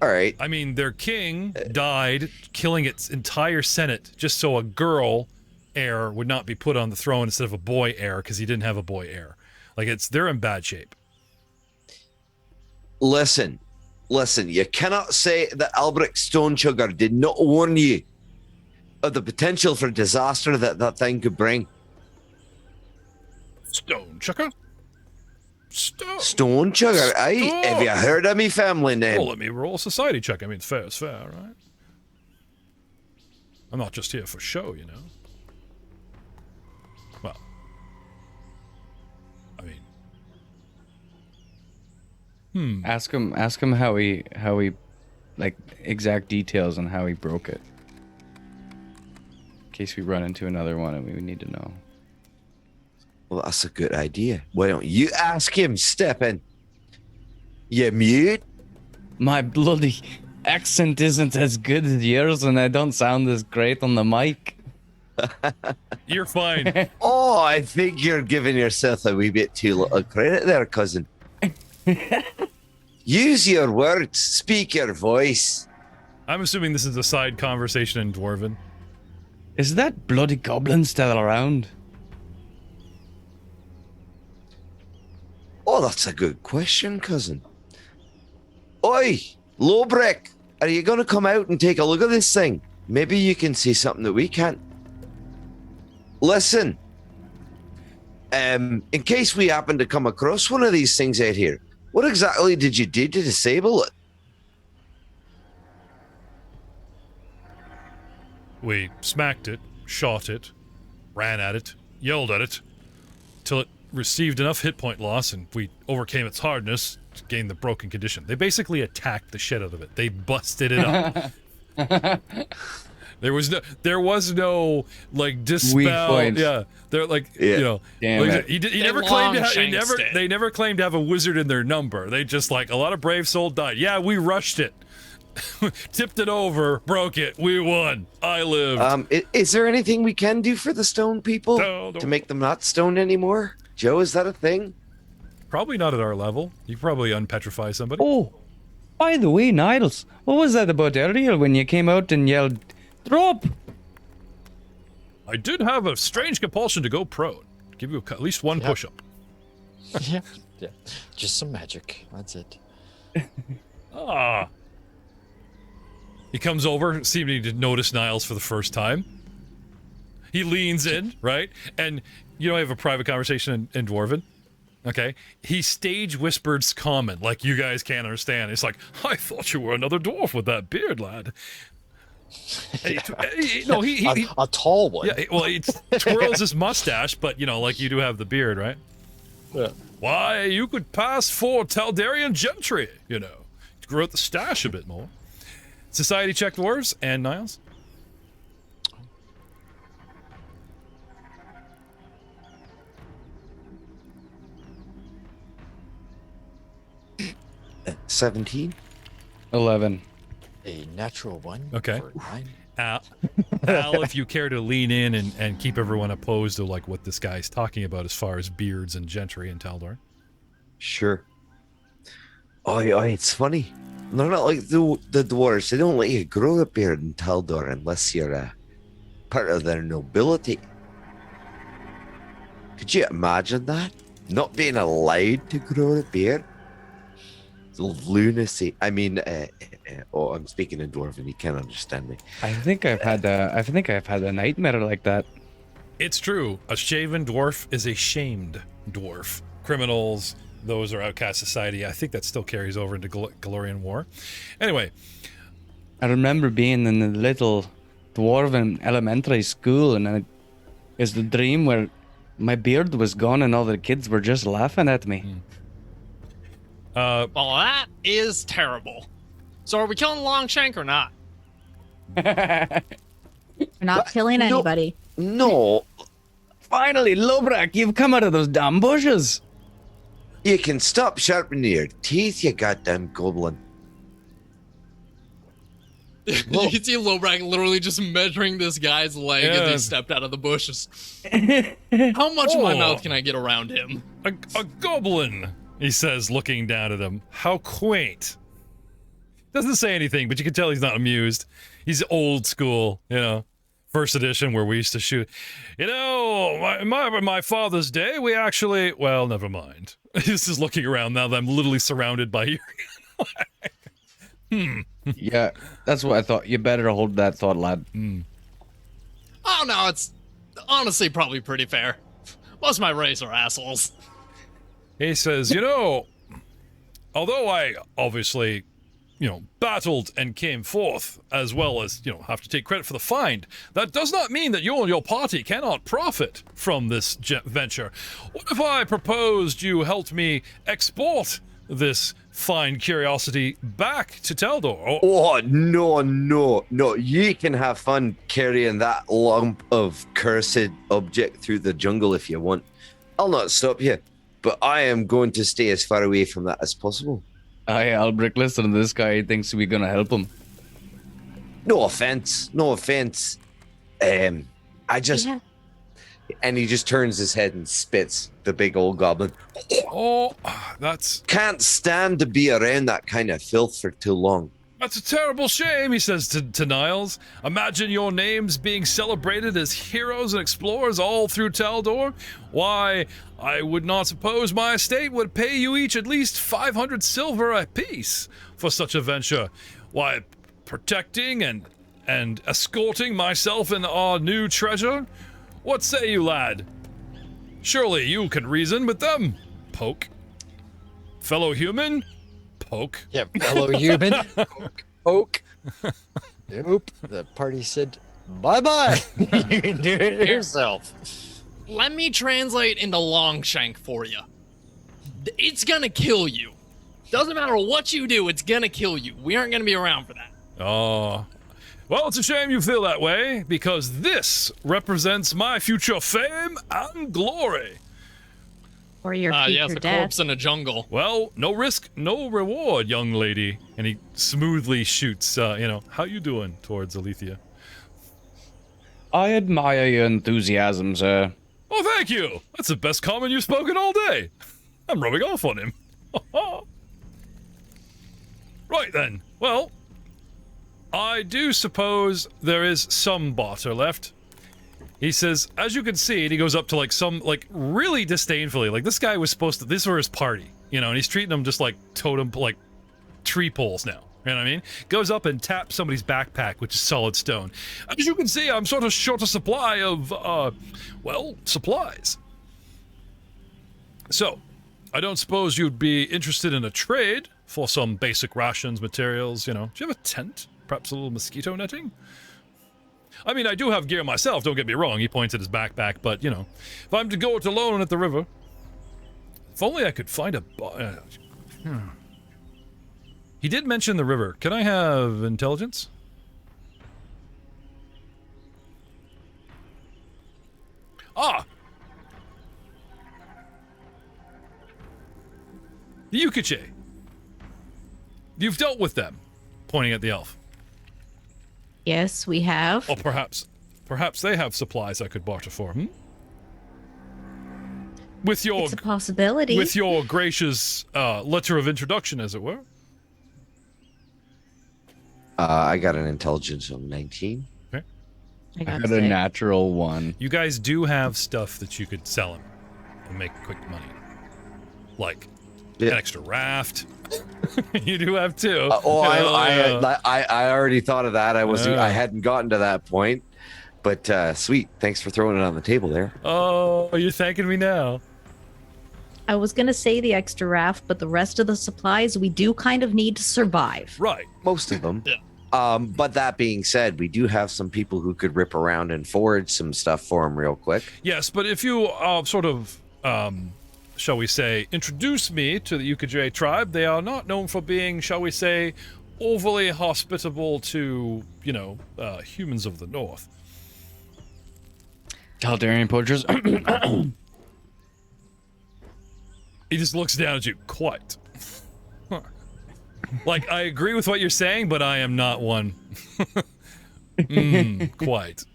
All right. I mean, their king died, killing its entire senate just so a girl heir would not be put on the throne instead of a boy heir because he didn't have a boy heir. Like, they're in bad shape. Listen, you cannot say that Albrecht Stonechugger did not warn you of the potential for disaster that thing could bring. Stonechucker? Stonechugger, aye? Have you heard of me family name? Well, let me roll a society check. I mean, fair is fair, right? I'm not just here for show, you know. Well, I mean, Ask him how he like exact details on how he broke it. In case we run into another one and we would need to know. Well, that's a good idea. Why don't you ask him, Stephen? You mute? My bloody accent isn't as good as yours, and I don't sound as great on the mic. you're fine. Oh, I think you're giving yourself a wee bit too little credit there, cousin. Use your words. Speak your voice. I'm assuming this is a side conversation in Dwarven. Is that bloody goblin still around? Oh, that's a good question, cousin. Oi, Lowbrick, are you going to come out and take a look at this thing? Maybe you can see something that we can't. Listen, in case we happen to come across one of these things out here, what exactly did you do to disable it? We smacked it, shot it, ran at it, yelled at it, till it received enough hit point loss and we overcame its hardness to gain the broken condition. They basically attacked the shit out of it. They busted it up. There was no like dispel. Weak points. Yeah, they're like Yeah. you know. Damn like, it. he They never claimed to long have. shanks it. They never claimed to have a wizard in their number. They just like a lot of brave soul died. Yeah, we rushed it, tipped it over, broke it. We won. I lived. Is there anything we can do for the stone people No. to make them not stoned anymore? Joe, is that a thing? Probably not at our level. You could probably unpetrify somebody. Oh, by the way, Niles, what was that about earlier when you came out and yelled, "Drop"? I did have a strange compulsion to go prone. Give you at least one push-up. Yeah. Just some magic. That's it. He comes over, seeming to notice Niles for the first time. He leans in, right? And you know, I have a private conversation in Dwarven. Okay? He stage whispers comment, like you guys can't understand. It's like, I thought you were another dwarf with that beard, lad. No, he A tall one. yeah, well, he twirls his mustache, but, you know, like you do have the beard, right? Yeah. Why, you could pass for Taladian gentry, you know. Grow out the stash a bit more. Society check dwarves and Niles. Uh, 17? 11. A natural one. Okay. For 9. Al, if you care to lean in and keep everyone opposed to like what this guy's talking about as far as beards and gentry in Taldor. Sure. Oh, it's funny. They're not like the dwarves. They don't let you grow a beard in Taldor unless you're part of their nobility. Could you imagine that? Not being allowed to grow a beard? It's lunacy. I mean, I'm speaking in Dwarven. You can't understand me. I think I've had a nightmare like that. It's true. A shaven dwarf is a shamed dwarf. Criminals, those are outcast society. I think that still carries over into Galorian War. Anyway. I remember being in a little dwarven elementary school, and it was the dream where my beard was gone and all the kids were just laughing at me. Well, that is terrible. So are we killing Longshank or not? We're not killing anybody. No, Finally, Lobrak, you've come out of those damn bushes. you can stop sharpening your teeth, you goddamn goblin. You can see Lobrak literally just measuring this guy's leg as he Yes. stepped out of the bushes. How much of my Oh. mouth can I get around him? A goblin, he says, looking down at him. How quaint. Doesn't say anything, but you can tell he's not amused. He's old school, you know. First edition where we used to shoot. You know, my father's day, we actually... Well, never mind. He's just looking around now that I'm literally surrounded by you. Yeah, that's what I thought. You better hold that thought, lad. Oh no, it's honestly probably pretty fair. Most of my race are assholes. He says, you know, although I obviously, battled and came forth, as well as, have to take credit for the find, that does not mean that you and your party cannot profit from this venture. What if I proposed you helped me export this fine curiosity back to Taldor? Oh, no. You can have fun carrying that lump of cursed object through the jungle if you want. I'll not stop you, but I am going to stay as far away from that as possible. Hey, Albrecht, listen, this guy thinks we're gonna help him. No offense. I just... Yeah. And he just turns his head and spits, the big old goblin. Oh, that's Can't stand to be around that kind of filth for too long. a terrible shame, he says to Niles. Imagine your names being celebrated as heroes and explorers all through Taldor. Why, I would not suppose my estate would pay you each at least 500 silver apiece for such a venture. Why, protecting and escorting myself and our new treasure? What say you, lad? Surely you can reason with them. Poke. Fellow human? Poke. Yeah, fellow human. Poke. Nope. The party said, bye-bye. You can do it yourself. Let me translate into Longshank for you. It's gonna kill you. Doesn't matter what you do, it's gonna kill you. We aren't gonna be around for that. Oh. Well, it's a shame you feel that way, because this represents my future fame and glory. Or your Yeah, future it's a death. corpse in a jungle. Well, no risk, no reward, young lady. And he smoothly shoots, how you doing towards Alethea? I admire your enthusiasm, sir. Oh, thank you. That's the best comment you've spoken all day. I'm rubbing off on him. Right then. Well, I do suppose there is some barter left. He says, as you can see, and he goes up to really disdainfully, this guy was supposed to, this were his party, and he's treating them just like totem, like tree poles now. You know what I mean? Goes up and taps somebody's backpack, which is solid stone. As you can see, I'm sort of short a supply of, supplies. So, I don't suppose you'd be interested in a trade for some basic rations, materials, Do you have a tent? Perhaps a little mosquito netting? I mean, I do have gear myself, don't get me wrong. He points at his backpack, but, if I'm to go it alone at the river, if only I could find a... He did mention the river. Can I have intelligence? Ah! The Yukiche. You've dealt with them, pointing at the elf. Yes, we have. Or perhaps they have supplies I could barter for, With your... It's a possibility. With your gracious letter of introduction, as it were. I got an intelligence of 19. Okay. I got a natural one. You guys do have stuff that you could sell him and make quick money. Like an extra raft. You do have two. I already thought of that. I hadn't gotten to that point. But sweet. Thanks for throwing it on the table there. Oh, you're thanking me now. I was going to say the extra raft, but the rest of the supplies we do kind of need to survive. Right. Most of them. Yeah. But that being said, we do have some people who could rip around and forage some stuff for them real quick. Yes, but if you shall we say, introduce me to the Yukiche tribe, they are not known for being, shall we say, overly hospitable to, humans of the north. Taladian poachers. He just looks down at you, quite. Like, I agree with what you're saying, but I am not one. Quite.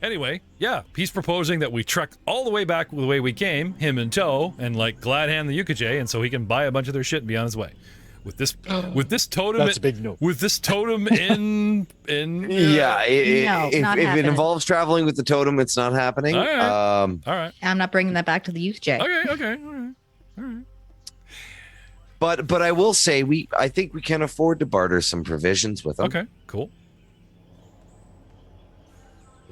Anyway, yeah, he's proposing that we trek all the way back the way we came, him in tow, and like glad hand the Ukajay, and so he can buy a bunch of their shit and be on his way. With this totem, That's a big no. With this totem in Yeah, if not it happening. involves traveling with the totem, it's not happening. All right. All right. I'm not bringing that back to the youth, Jay. Okay. All right. But I will say I think we can afford to barter some provisions with them. Okay. Cool.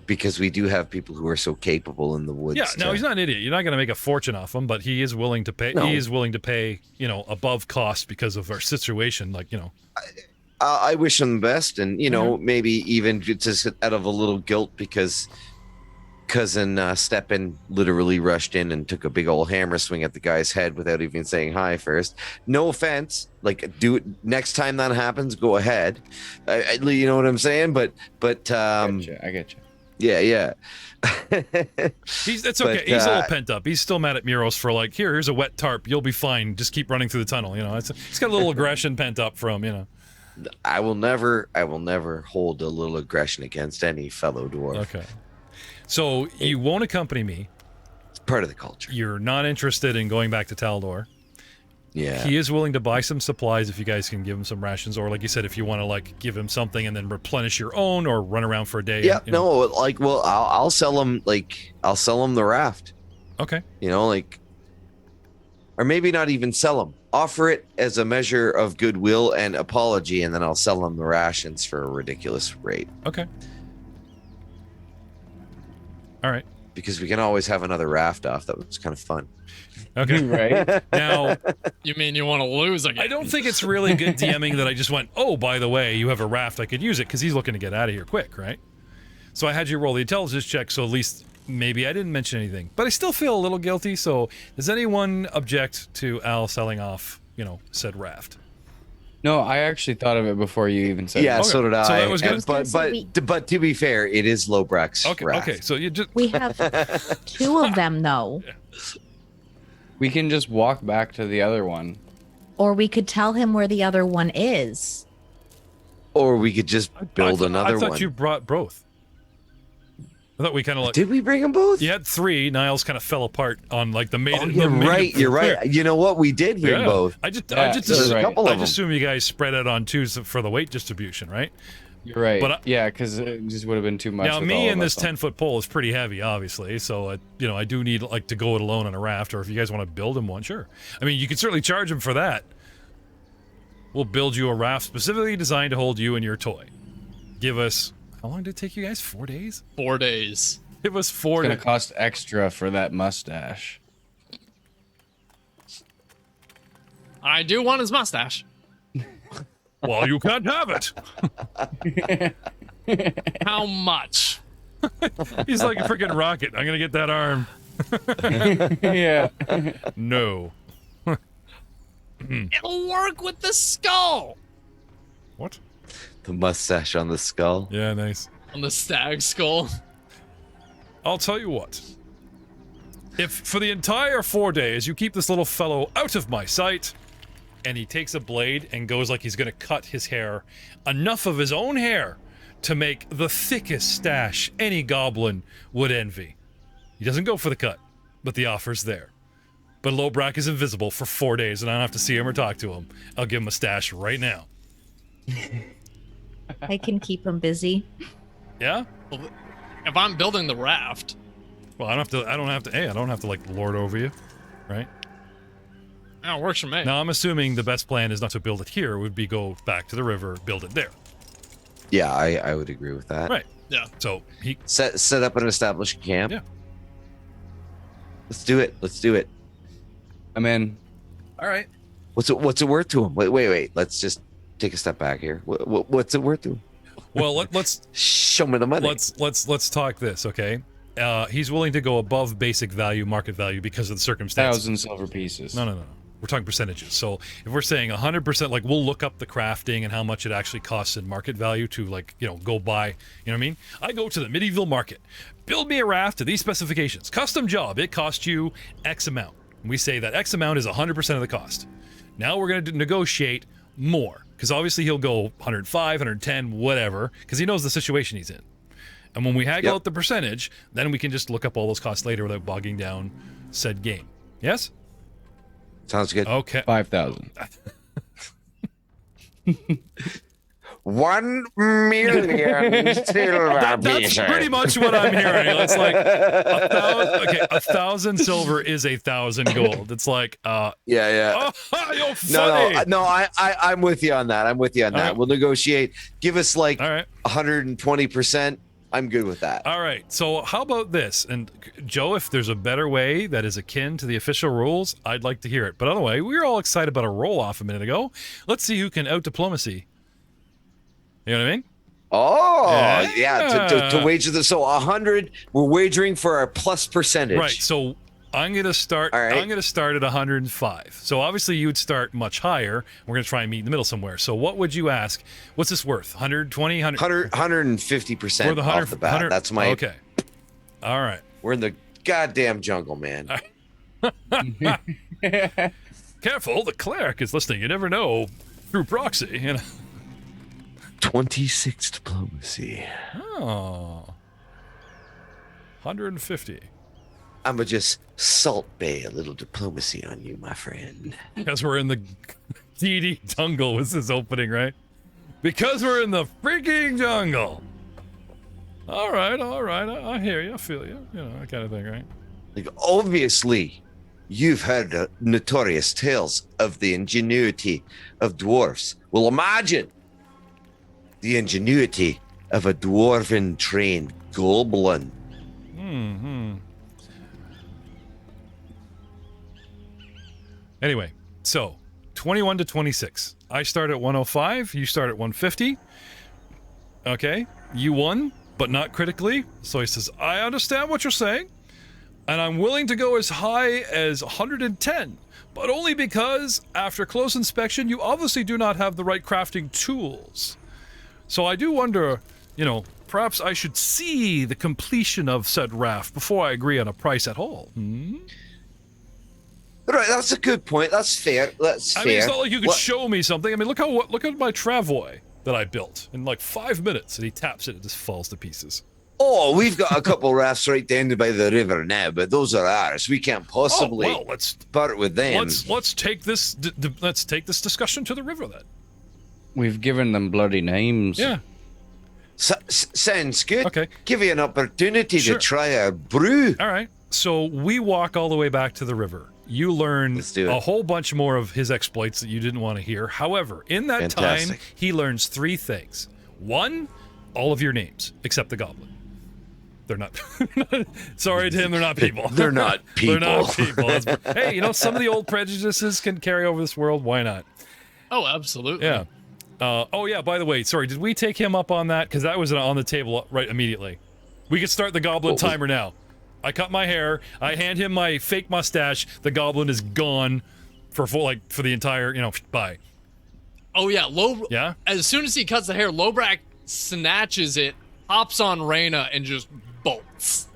Because we do have people who are so capable in the woods. Yeah. No, he's not an idiot. You're not going to make a fortune off him, but he is willing to pay. No. He is willing to pay, above cost because of our situation. Like, I wish him the best, and maybe even just out of a little guilt because cousin Steppen literally rushed in and took a big old hammer swing at the guy's head without even saying hi first. No offense, like do it next time that happens. Go ahead, you know what I'm saying? But I get you. Yeah. It's okay. He's a little pent up. He's still mad at Muros for like, here's a wet tarp. You'll be fine. Just keep running through the tunnel. He's got a little aggression pent up from. I will never hold a little aggression against any fellow dwarf. Okay. So you won't accompany me. It's part of the culture. You're not interested in going back to Taldor. Yeah. He is willing to buy some supplies if you guys can give him some rations, or like you said, if you want to like give him something and then replenish your own, or run around for a day. Yeah. I'll sell him the raft. Okay. Or maybe not even sell him. Offer it as a measure of goodwill and apology, and then I'll sell him the rations for a ridiculous rate. Okay. All right. Because we can always have another raft off. That was kind of fun. Okay. Right. Now, You mean you want to lose again? I don't think it's really good DMing that I just went, oh, by the way, you have a raft, I could use it, because he's looking to get out of here quick, right? So I had you roll the intelligence check, so at least maybe I didn't mention anything. But I still feel a little guilty, so does anyone object to Al selling off, said raft? No, I actually thought of it before you even said Yeah, it. so did I. So that was good. But to be fair, it is Lobrak's Okay, raft. okay, so you just... We have 2 of them, though. We can just walk back to the other one. Or we could tell him where the other one is. Or we could just build another I thought one. you brought both. I thought we kind of like... Did we bring them both? You had 3. Niles kind of fell apart on like the maiden. You're right. You're right. You know what? We did bring both. I just There's a couple of them. assume you guys spread out on 2s for the weight distribution, right? You're right. But yeah, because it just would have been too much. Now, with me all and of this us. 10-foot pole is pretty heavy, obviously. So, I do need like to go it alone on a raft, or if you guys want to build him one, sure. I mean, you can certainly charge him for that. We'll build you a raft specifically designed to hold you and your toy. Give us, how long did it take you guys? 4 days? 4 days. Give us 4 It's days. gonna cost extra for that mustache. I do want his mustache. Well, you can't have it. How much? He's like a freaking rocket. I'm gonna get that arm. Yeah. No. It'll work with the skull. What? The mustache on the skull. Yeah, nice. On the stag skull. I'll tell you what. If for the entire 4 days you keep this little fellow out of my sight, and he takes a blade and goes like he's gonna cut his hair, enough of his own hair to make the thickest stash any goblin would envy. He doesn't go for the cut, but the offer's there. But Lobrak is invisible for 4 days, and I don't have to see him or talk to him. I'll give him a stash right now. I can keep him busy. Yeah? Well, if I'm building the raft, Well, I don't have to like lord over you, right? it works for me. Now, I'm assuming the best plan is not to build it here. It would be go back to the river, build it there. Yeah, I would agree with that. Right. Yeah. So he... Set up an established camp. Yeah. Let's do it. I'm in. All right. What's it worth to him? Wait. Let's just take a step back here. What's it worth to him? Well, let's Show me the money. let's talk this, okay? He's willing to go above basic value, market value, because of the circumstances. 1,000 silver pieces. No. We're talking percentages. So if we're saying 100%, like we'll look up the crafting and how much it actually costs in market value to go buy, you know what I mean? I go to the medieval market, build me a raft to these specifications, custom job, it cost you X amount. We say that X amount is 100% of the cost. Now we're going to negotiate more, because obviously he'll go 105, 110, whatever, because he knows the situation he's in. And when we haggle out the percentage, then we can just look up all those costs later without bogging down said game. Yes? Sounds good. Okay. 5,000. 1 million silver That's pieces. pretty much what I'm hearing. It's like 1,000 silver is 1,000 gold. It's like, Yeah. oh, you're funny. No, I'm with you on that. All right. We'll negotiate. Give us like All right. 120%. I'm good with that. All right. So how about this? And Joe, if there's a better way that is akin to the official rules, I'd like to hear it. But anyway, we were all excited about a roll-off a minute ago. Let's see who can out-diplomacy. You know what I mean? Oh, yeah. To wager this. So 100, we're wagering for our plus percentage. Right. So I'm going to start. All right. I'm going to start at 105. So obviously you would start much higher. We're going to try and meet in the middle somewhere. So what would you ask? What's this worth? 120, 100? 150% For the 100, off the bat. That's my. Okay. All right. We're in the goddamn jungle, man. Careful, the cleric is listening. You never know through proxy. You know. 26 diplomacy. Oh. 150. I'ma just salt bay a little diplomacy on you, my friend. Because we're in the DD jungle was his opening, right? Because we're in the freaking jungle. All right. I hear you. I feel you. You know, that kind of thing, right? Like, obviously, you've heard notorious tales of the ingenuity of dwarfs. Well, imagine the ingenuity of a dwarven trained goblin. Anyway, so 21 to 26. I start at 105. You start at 150. Okay. You won, but not critically. So he says, I understand what you're saying, and I'm willing to go as high as 110, but only because, after close inspection, you obviously do not have the right crafting tools. So I do wonder, perhaps I should see the completion of said raft before I agree on a price at all. Right, that's a good point. That's fair. I mean, it's not like you could show me something. I mean, look at my travois that I built in like 5 minutes, and he taps it, it just falls to pieces. Oh, we've got a couple rafts right down by the river now, but those are ours. We can't possibly part with them. Let's take this discussion to the river then. We've given them bloody names. Yeah. Sounds good. Okay. Give you an opportunity to try our brew. All right. So we walk all the way back to the river. You learn a whole bunch more of his exploits that you didn't want to hear. However, in that time, he learns 3 things. 1, all of your names, except the goblin. They're not. Sorry, Tim, they're not people. They're not people. They're not people. Hey, some of the old prejudices can carry over this world. Why not? Oh, absolutely. Yeah. By the way, sorry, did we take him up on that? Because that was on the table right immediately. We could start the goblin timer now. I cut my hair. I hand him my fake mustache. The goblin is gone for the entire, bye. Oh, yeah. Yeah? As soon as he cuts the hair, Lobrak snatches it, hops on Reyna, and just bolts.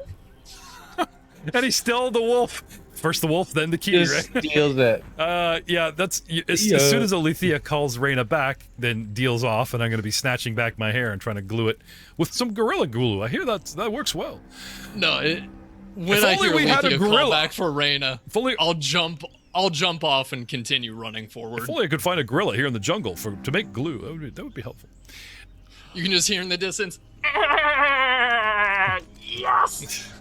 And he's still the wolf. First the wolf, then the key, Just right? steals it. Yeah, that's as soon as Alethea calls Reyna back, then deals off, and I'm going to be snatching back my hair and trying to glue it with some gorilla glue. I hear that works well. No, when I hear Alethea call back for Reyna, I'll jump off and continue running forward. If only I could find a gorilla here in the jungle to make glue. That would be helpful. You can just hear in the distance. Yes.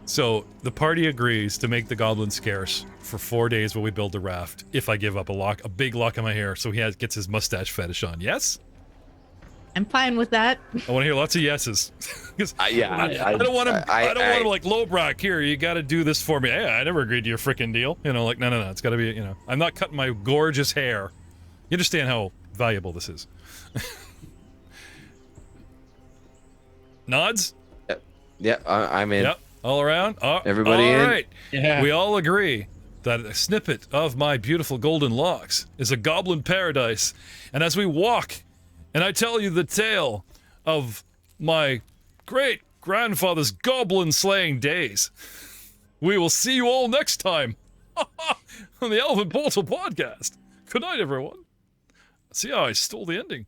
So the party agrees to make the goblin scarce for 4 days while we build the raft. If I give up a big lock in my hair, so he gets his mustache fetish on. Yes. I'm fine with that. I want to hear lots of yeses. I don't want to. I don't want to like Lobrak. Here, you got to do this for me. Yeah, I never agreed to your freaking deal. No. It's got to be. I'm not cutting my gorgeous hair. You understand how valuable this is. Nods. Yeah, I'm in. Yep. All around. Everybody in. All right. Yeah. We all agree that a snippet of my beautiful golden locks is a goblin paradise, and as we walk. And I tell you the tale of my great-grandfather's goblin-slaying days. We will see you all next time on the Elven Portal podcast. Good night, everyone. See how I stole the ending.